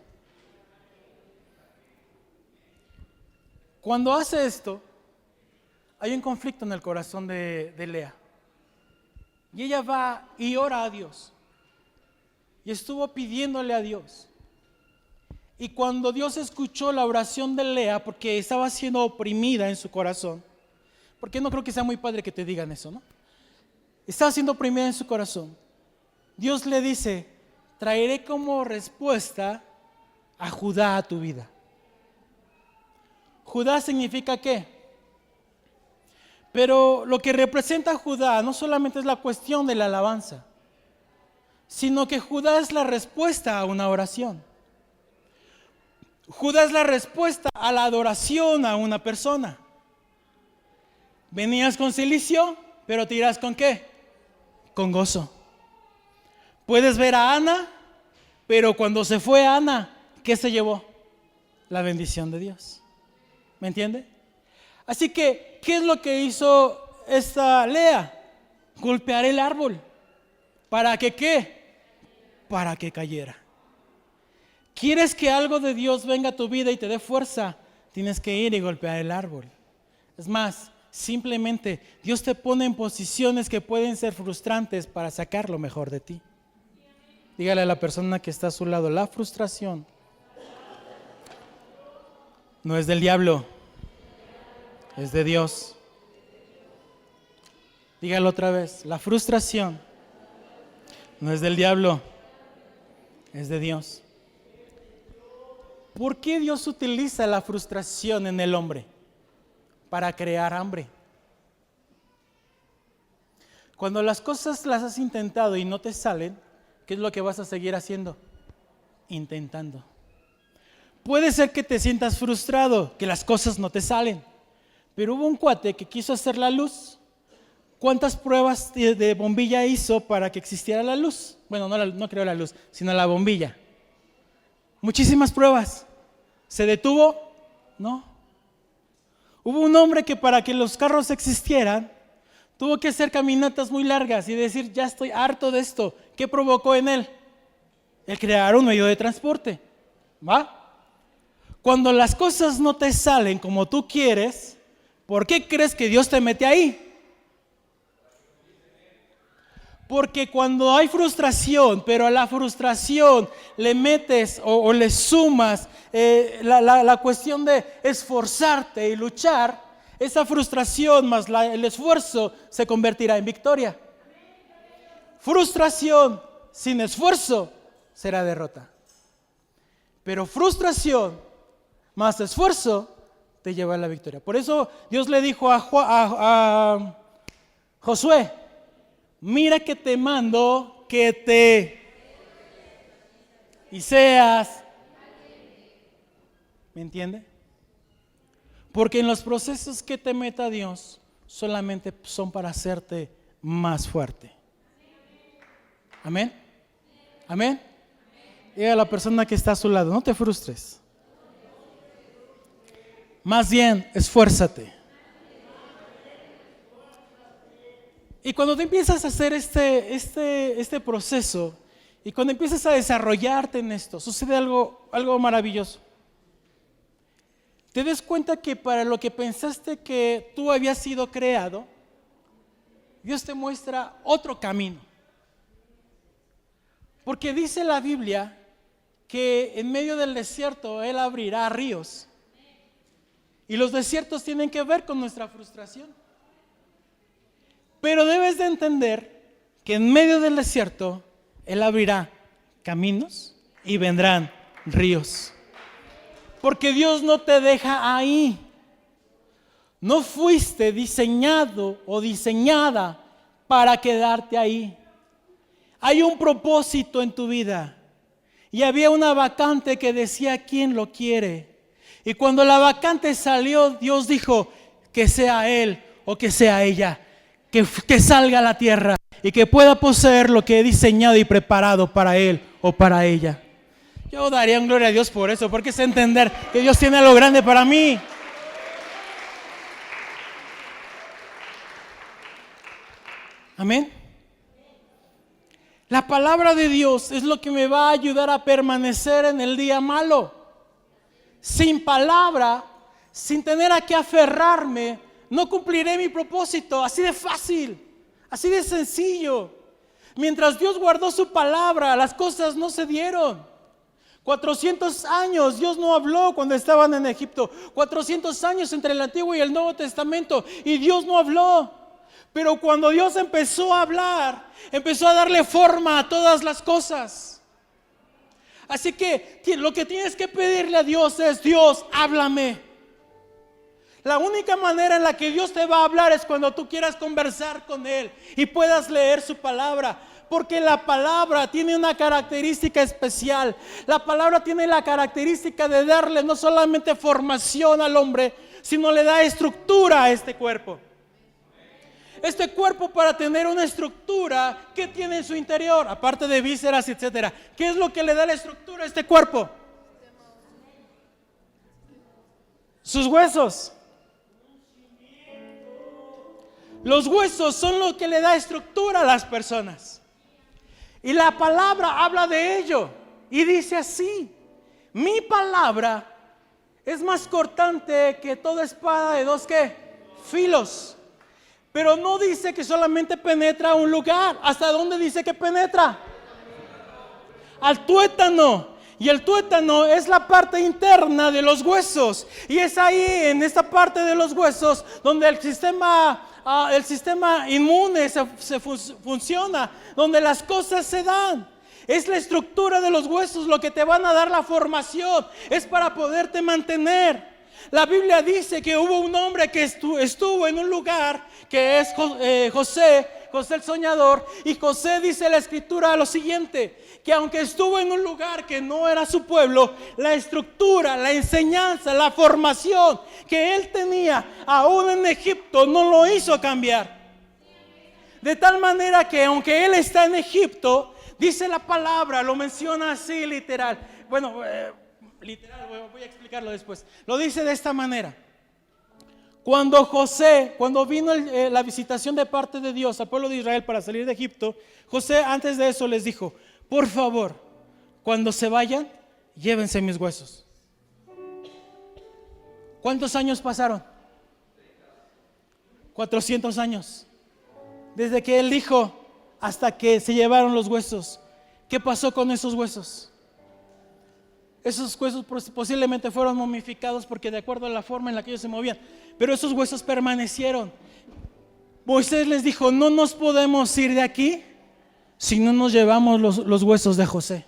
Cuando hace esto, hay un conflicto en el corazón de Lea. Y ella va y ora a Dios. Y estuvo pidiéndole a Dios. Y cuando Dios escuchó la oración de Lea, porque estaba siendo oprimida en su corazón, porque no creo que sea muy padre que te digan eso, ¿no? Estaba siendo oprimida en su corazón. Dios le dice: traeré como respuesta a Judá a tu vida. Judá significa ¿qué? Pero lo que representa a Judá no solamente es la cuestión de la alabanza, sino que Judá es la respuesta a una oración. Judá es la respuesta a la adoración a una persona. Venías con cilicio, pero te irás con ¿qué? Con gozo. Puedes ver a Ana, pero cuando se fue Ana, ¿qué se llevó? La bendición de Dios. ¿Me entiende? Así que, ¿qué es lo que hizo esta Lea? Golpear el árbol. ¿Para que qué? Para que cayera. ¿Quieres que algo de Dios venga a tu vida y te dé fuerza? Tienes que ir y golpear el árbol. Es más, simplemente Dios te pone en posiciones que pueden ser frustrantes para sacar lo mejor de ti. Dígale a la persona que está a su lado: la frustración no es del diablo, es de Dios. Dígalo otra vez: la frustración no es del diablo, es de Dios. ¿Por qué Dios utiliza la frustración en el hombre? Para crear hambre. Cuando las cosas las has intentado y no te salen, ¿qué es lo que vas a seguir haciendo? Intentando. Puede ser que te sientas frustrado, que las cosas no te salen, pero hubo un cuate que quiso hacer la luz. ¿Cuántas pruebas de bombilla hizo para que existiera la luz? Bueno, no creó la luz, sino la bombilla. Muchísimas pruebas. ¿Se detuvo? No. Hubo un hombre que para que los carros existieran, tuvo que hacer caminatas muy largas y decir: ya estoy harto de esto. ¿Qué provocó en él? El crear un medio de transporte. ¿Va? Cuando las cosas no te salen como tú quieres, ¿por qué crees que Dios te mete ahí? Porque cuando hay frustración, pero a la frustración le metes o le sumas la cuestión de esforzarte y luchar, esa frustración más el esfuerzo se convertirá en victoria. Frustración sin esfuerzo será derrota. Pero frustración más esfuerzo te lleva a la victoria. Por eso Dios le dijo a Josué: mira que te mando que te y seas. ¿Me entiende? Porque en los procesos que te meta Dios solamente son para hacerte más fuerte. Amén. Amén. Diga a la persona que está a su lado: no te frustres. Más bien, esfuérzate. Y cuando te empiezas a hacer este proceso, y cuando empiezas a desarrollarte en esto, sucede algo maravilloso. Te das cuenta que para lo que pensaste que tú habías sido creado, Dios te muestra otro camino. Porque dice la Biblia que en medio del desierto Él abrirá ríos. Y los desiertos tienen que ver con nuestra frustración. Pero debes de entender que en medio del desierto Él abrirá caminos y vendrán ríos. Porque Dios no te deja ahí. No fuiste diseñado o diseñada para quedarte ahí. Hay un propósito en tu vida. Y había una vacante que decía: ¿quién lo quiere? Y cuando la vacante salió, Dios dijo: que sea él o que sea ella, que salga a la tierra y que pueda poseer lo que he diseñado y preparado para él o para ella. Yo daría un gloria a Dios por eso, porque es entender que Dios tiene algo grande para mí. Amén. La palabra de Dios es lo que me va a ayudar a permanecer en el día malo. Sin palabra, sin tener a qué aferrarme, no cumpliré mi propósito. Así de fácil, así de sencillo. Mientras Dios guardó su palabra, las cosas no se dieron. 400 años Dios no habló cuando estaban en Egipto. 400 años entre el Antiguo y el Nuevo Testamento y Dios no habló. Pero cuando Dios empezó a hablar, empezó a darle forma a todas las cosas. Así que lo que tienes que pedirle a Dios es: Dios, háblame. La única manera en la que Dios te va a hablar es cuando tú quieras conversar con Él y puedas leer su palabra. Porque la palabra tiene una característica especial. La palabra tiene la característica de darle no solamente formación al hombre, sino le da estructura a este cuerpo. Este cuerpo, para tener una estructura, ¿qué tiene en su interior? Aparte de vísceras, etcétera. ¿Qué es lo que le da la estructura a este cuerpo? Sus huesos. Los huesos son lo que le da estructura a las personas. Y la palabra habla de ello. Y dice así: mi palabra es más cortante que toda espada de dos ¿qué? Filos. Pero no dice que solamente penetra un lugar. ¿Hasta dónde dice que penetra? Al tuétano. Y el tuétano es la parte interna de los huesos. Y es ahí, en esta parte de los huesos, donde el sistema inmune funciona, donde las cosas se dan. Es la estructura de los huesos lo que te van a dar la formación. Es para poderte mantener. La Biblia dice que hubo un hombre que estuvo en un lugar que es José el soñador. Y José, dice la escritura lo siguiente: que aunque estuvo en un lugar que no era su pueblo, la estructura, la enseñanza, la formación que él tenía aún en Egipto no lo hizo cambiar. De tal manera que aunque él está en Egipto, dice la palabra, lo menciona así literal. Bueno, literal, voy a explicarlo después. Lo dice de esta manera: cuando vino la visitación de parte de Dios al pueblo de Israel para salir de Egipto, José antes de eso les dijo: por favor, cuando se vayan, llévense mis huesos. ¿Cuántos años pasaron? 400 años. Desde que él dijo: hasta que se llevaron los huesos. ¿Qué pasó con esos huesos? Esos huesos posiblemente fueron momificados porque de acuerdo a la forma en la que ellos se movían, pero esos huesos permanecieron. Moisés les dijo: no nos podemos ir de aquí si no nos llevamos los huesos de José.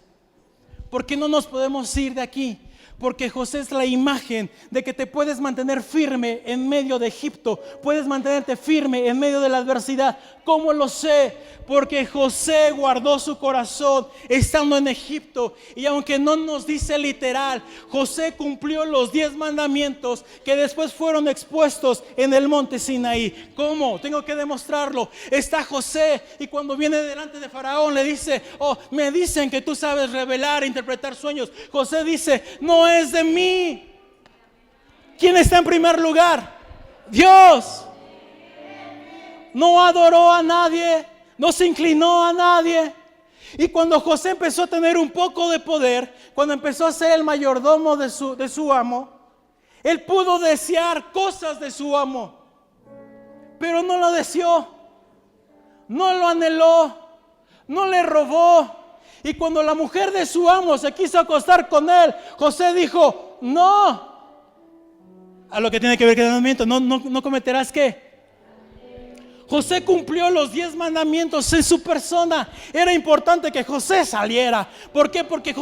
¿Por qué no nos podemos ir de aquí? Porque José es la imagen de que te puedes mantener firme en medio de Egipto, puedes mantenerte firme en medio de la adversidad. ¿Cómo lo sé? Porque José guardó su corazón estando en Egipto, y aunque no nos dice literal, José cumplió los 10 mandamientos que después fueron expuestos en el monte Sinaí. ¿Cómo? Tengo que demostrarlo. Está José, y cuando viene delante de Faraón le dice: oh, me dicen que tú sabes revelar e interpretar sueños. José dice: no es de mí. ¿Quién está en primer lugar? Dios. No adoró a nadie, no se inclinó a nadie. Y cuando José empezó a tener un poco de poder, cuando empezó a ser el mayordomo de su amo, él pudo desear cosas de su amo, pero no lo deseó, no lo anheló, no le robó. Y cuando la mujer de su amo se quiso acostar con él, José dijo: no. A lo que tiene que ver con el mandamiento, no cometerás ¿qué? José cumplió los 10 mandamientos en su persona. Era importante que José saliera. ¿Por qué? Porque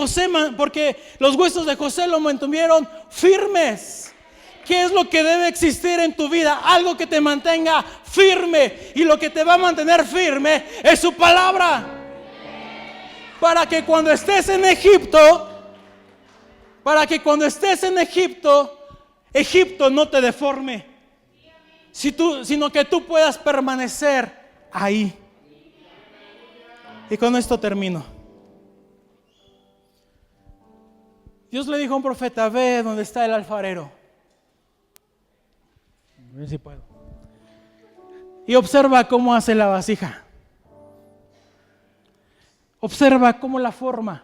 los huesos de José lo mantuvieron firmes. ¿Qué es lo que debe existir en tu vida? Algo que te mantenga firme. Y lo que te va a mantener firme es su palabra. Para que cuando estés en Egipto, Egipto no te deforme, sino que tú puedas permanecer ahí. Y con esto termino. Dios le dijo a un profeta: ve donde está el alfarero. A ver si puedo. Y observa cómo hace la vasija. Observa cómo la forma.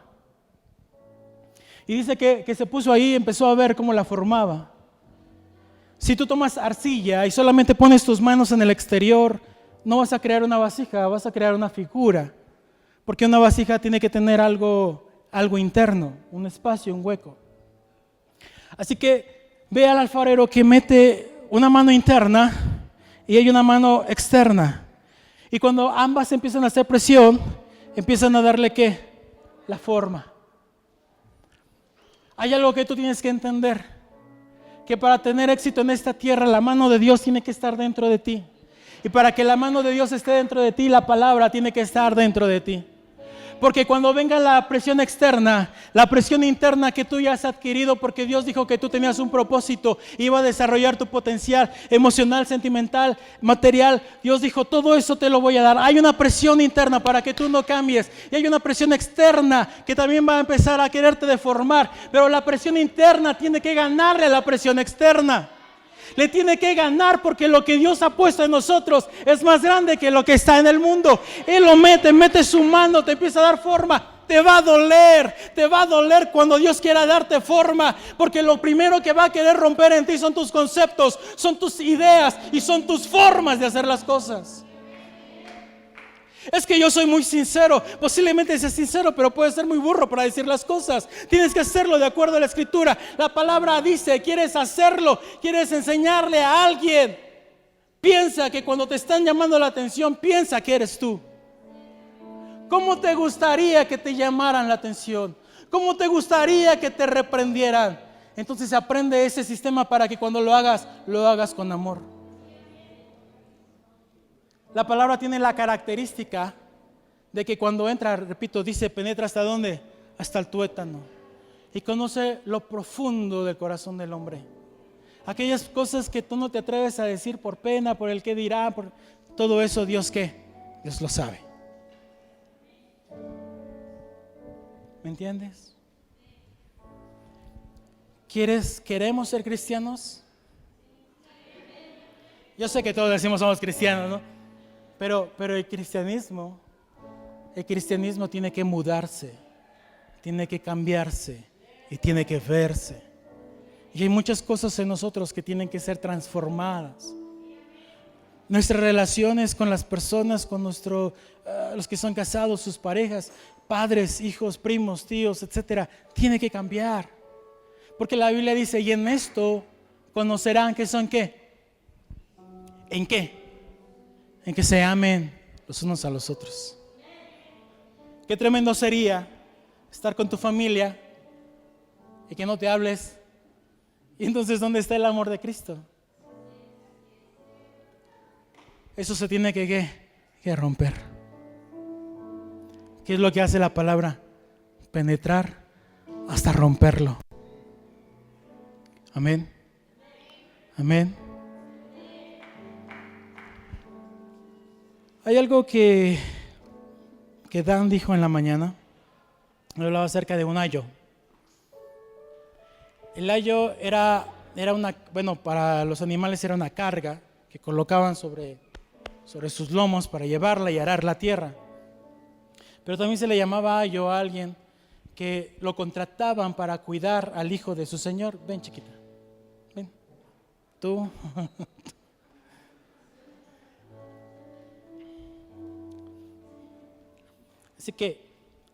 Y dice que se puso ahí y empezó a ver cómo la formaba. Si tú tomas arcilla y solamente pones tus manos en el exterior, no vas a crear una vasija, vas a crear una figura. Porque una vasija tiene que tener algo interno, un espacio, un hueco. Así que ve al alfarero que mete una mano interna y hay una mano externa. Y cuando ambas empiezan a hacer presión, empiezan a darle ¿qué? La forma. Hay algo que tú tienes que entender. Que para tener éxito en esta tierra, la mano de Dios tiene que estar dentro de ti. Y para que la mano de Dios esté dentro de ti, la palabra tiene que estar dentro de ti. Porque cuando venga la presión externa, la presión interna que tú ya has adquirido, porque Dios dijo que tú tenías un propósito, iba a desarrollar tu potencial emocional, sentimental, material. Dios dijo: todo eso te lo voy a dar. Hay una presión interna para que tú no cambies, y hay una presión externa que también va a empezar a quererte deformar. Pero la presión interna tiene que ganarle a la presión externa. Le tiene que ganar, porque lo que Dios ha puesto en nosotros es más grande que lo que está en el mundo. Él lo mete su mano, te empieza a dar forma. Te va a doler cuando Dios quiera darte forma, porque lo primero que va a querer romper en ti son tus conceptos, son tus ideas y son tus formas de hacer las cosas. Es que yo soy muy sincero. Posiblemente seas sincero, pero puedes ser muy burro para decir las cosas. Tienes que hacerlo de acuerdo a la Escritura. La palabra dice: quieres hacerlo, quieres enseñarle a alguien, piensa que cuando te están llamando la atención, piensa que eres tú. ¿Cómo te gustaría que te llamaran la atención? ¿Cómo te gustaría que te reprendieran? Entonces aprende ese sistema para que cuando lo hagas con amor. La palabra tiene la característica de que cuando entra, repito, dice: penetra ¿hasta dónde? Hasta el tuétano. Y conoce lo profundo del corazón del hombre. Aquellas cosas que tú no te atreves a decir por pena, por el que dirá, por todo eso, Dios ¿qué? Dios lo sabe. ¿Me entiendes? ¿Queremos ser cristianos? Yo sé que todos decimos somos cristianos, ¿no? Pero el cristianismo tiene que mudarse, tiene que cambiarse y tiene que verse. Y hay muchas cosas en nosotros que tienen que ser transformadas. Nuestras relaciones con las personas, con los que son casados, sus parejas, padres, hijos, primos, tíos, etcétera, tiene que cambiar. Porque la Biblia dice, y en esto conocerán que son ¿qué? ¿En qué? En que se amen los unos a los otros. Qué tremendo sería estar con tu familia y que no te hables. Y entonces, ¿dónde está el amor de Cristo? Eso se tiene que romper. ¿Qué es lo que hace la palabra? Penetrar hasta romperlo. Amén. Amén. Hay algo que Dan dijo en la mañana. Él hablaba acerca de un ayo. El ayo era una, bueno, para los animales era una carga que colocaban sobre sus lomos para llevarla y arar la tierra. Pero también se le llamaba ayo a alguien que lo contrataban para cuidar al hijo de su señor. Ven, chiquita, ven, tú. Así que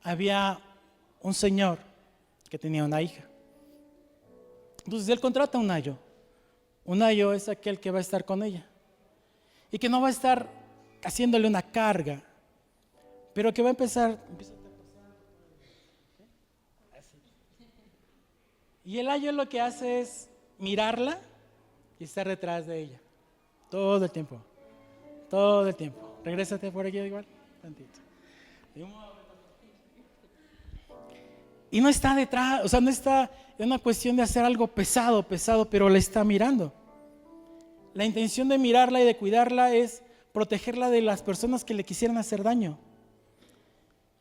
había un señor que tenía una hija. Entonces él contrata un ayo. Un ayo es aquel que va a estar con ella y que no va a estar haciéndole una carga, pero que va a empezar así. Y el ayo lo que hace es mirarla y estar detrás de ella todo el tiempo, todo el tiempo. Regrésate por aquí igual, tantito. Y no está detrás, o sea, no está en una cuestión de hacer algo pesado, pero la está mirando. La intención de mirarla y de cuidarla es protegerla de las personas que le quisieran hacer daño.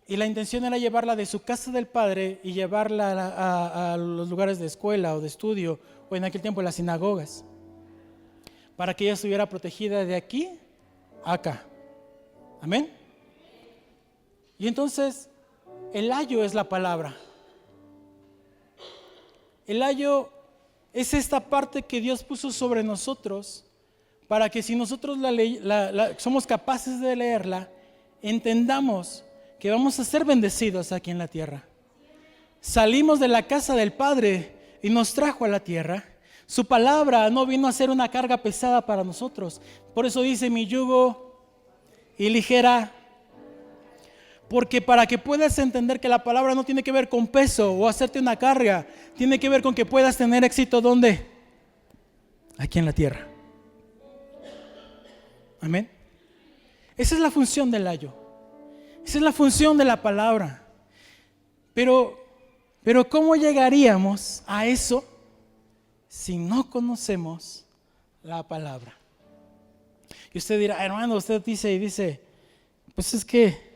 Y la intención era llevarla de su casa del padre y llevarla a los lugares de escuela o de estudio, o en aquel tiempo las sinagogas, para que ella estuviera protegida de aquí a acá. Amén. Y entonces el ayo es la palabra. El ayo es esta parte que Dios puso sobre nosotros para que si nosotros somos capaces de leerla, entendamos que vamos a ser bendecidos aquí en la tierra. Salimos de la casa del Padre y nos trajo a la tierra. Su palabra no vino a ser una carga pesada para nosotros. Por eso dice mi yugo y ligera. Porque para que puedas entender que la palabra no tiene que ver con peso o hacerte una carga, tiene que ver con que puedas tener éxito ¿dónde? Aquí en la tierra. Amén. Esa es la función del ayo. Esa es la función de la palabra. Pero ¿cómo llegaríamos a eso si no conocemos la palabra? Y usted dirá, hermano, usted dice, pues es que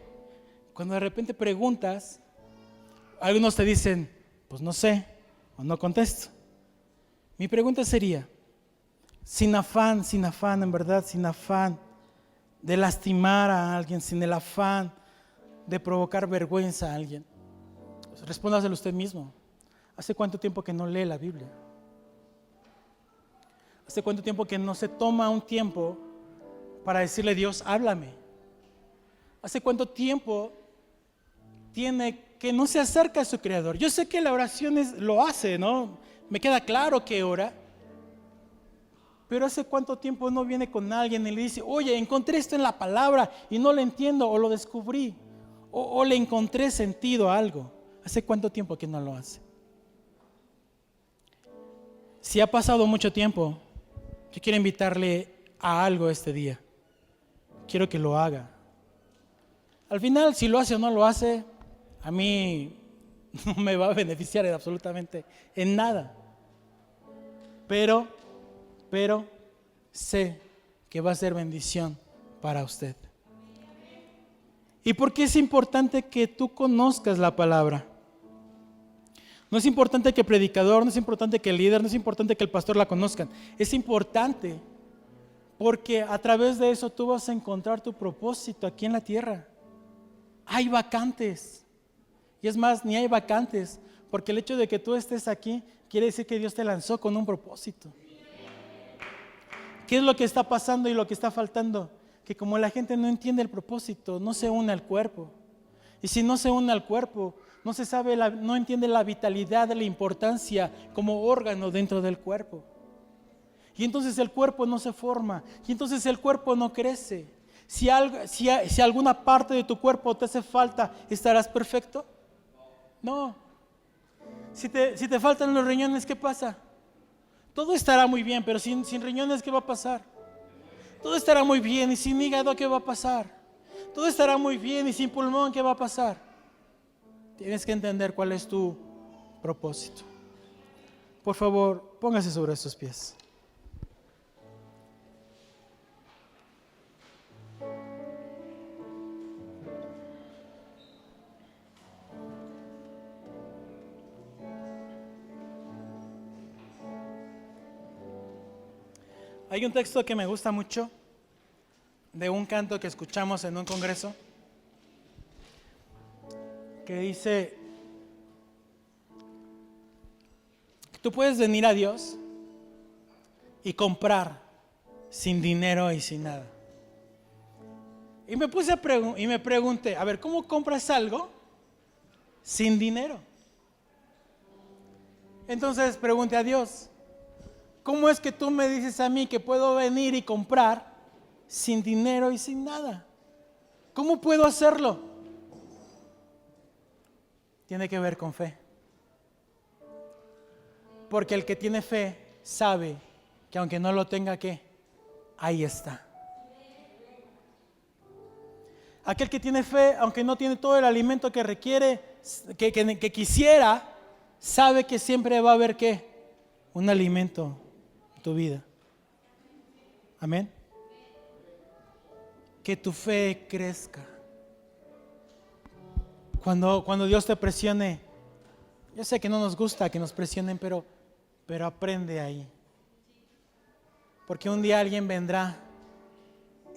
cuando de repente preguntas, algunos te dicen, pues no sé, o no contesto. Mi pregunta sería, sin afán, en verdad, sin afán de lastimar a alguien, sin el afán de provocar vergüenza a alguien, pues respóndaselo usted mismo. ¿Hace cuánto tiempo que no lee la Biblia? ¿Hace cuánto tiempo que no se toma un tiempo para decirle, Dios, háblame? ¿Hace cuánto tiempo tiene que no se acerca a su Creador? Yo sé que la oración lo hace, ¿no? Me queda claro que ora. Pero ¿hace cuánto tiempo no viene con alguien y le dice, oye, encontré esto en la palabra y no lo entiendo, o lo descubrí, o le encontré sentido a algo? ¿Hace cuánto tiempo que no lo hace? Si ha pasado mucho tiempo, yo quiero invitarle a algo este día. Quiero que lo haga. Al final, si lo hace o no lo hace, a mí no me va a beneficiar absolutamente en nada. Pero sé que va a ser bendición para usted. ¿Y por qué es importante que tú conozcas la palabra? No es importante que el predicador, no es importante que el líder, no es importante que el pastor la conozcan. Es importante porque a través de eso tú vas a encontrar tu propósito aquí en la tierra. Hay vacantes. Y es más, ni hay vacantes, porque el hecho de que tú estés aquí quiere decir que Dios te lanzó con un propósito. ¿Qué es lo que está pasando y lo que está faltando? Que como la gente no entiende el propósito, no se une al cuerpo. Y si no se une al cuerpo, no se sabe, no entiende la vitalidad, la importancia como órgano dentro del cuerpo. Y entonces el cuerpo no se forma, y entonces el cuerpo no crece. Si alguna parte de tu cuerpo te hace falta, ¿estarás perfecto? No. Si te faltan los riñones, ¿qué pasa? Todo estará muy bien, pero sin riñones, ¿qué va a pasar? Todo estará muy bien, y sin hígado, ¿qué va a pasar? Todo estará muy bien, y sin pulmón, ¿qué va a pasar? Tienes que entender cuál es tu propósito. Por favor, póngase sobre sus pies. Hay un texto que me gusta mucho, de un canto que escuchamos en un congreso, que dice: tú puedes venir a Dios y comprar sin dinero y sin nada. Y me pregunté, a ver, ¿cómo compras algo sin dinero? Entonces pregunté a Dios, ¿cómo es que tú me dices a mí que puedo venir y comprar sin dinero y sin nada? ¿Cómo puedo hacerlo? Tiene que ver con fe. Porque el que tiene fe sabe que aunque no lo tenga, ¿qué? Ahí está. Aquel que tiene fe, aunque no tiene todo el alimento que requiere, que quisiera, sabe que siempre va a haber, ¿qué? Un alimento en tu vida. Amén. Que tu fe crezca. Cuando Dios te presione, yo sé que no nos gusta que nos presionen, pero aprende ahí. Porque un día alguien vendrá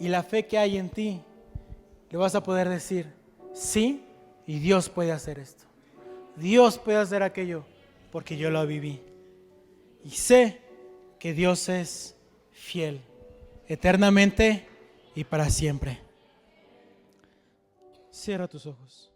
y la fe que hay en ti, le vas a poder decir, sí, y Dios puede hacer esto. Dios puede hacer aquello, porque yo lo viví. Y sé que Dios es fiel, eternamente y para siempre. Cierra tus ojos.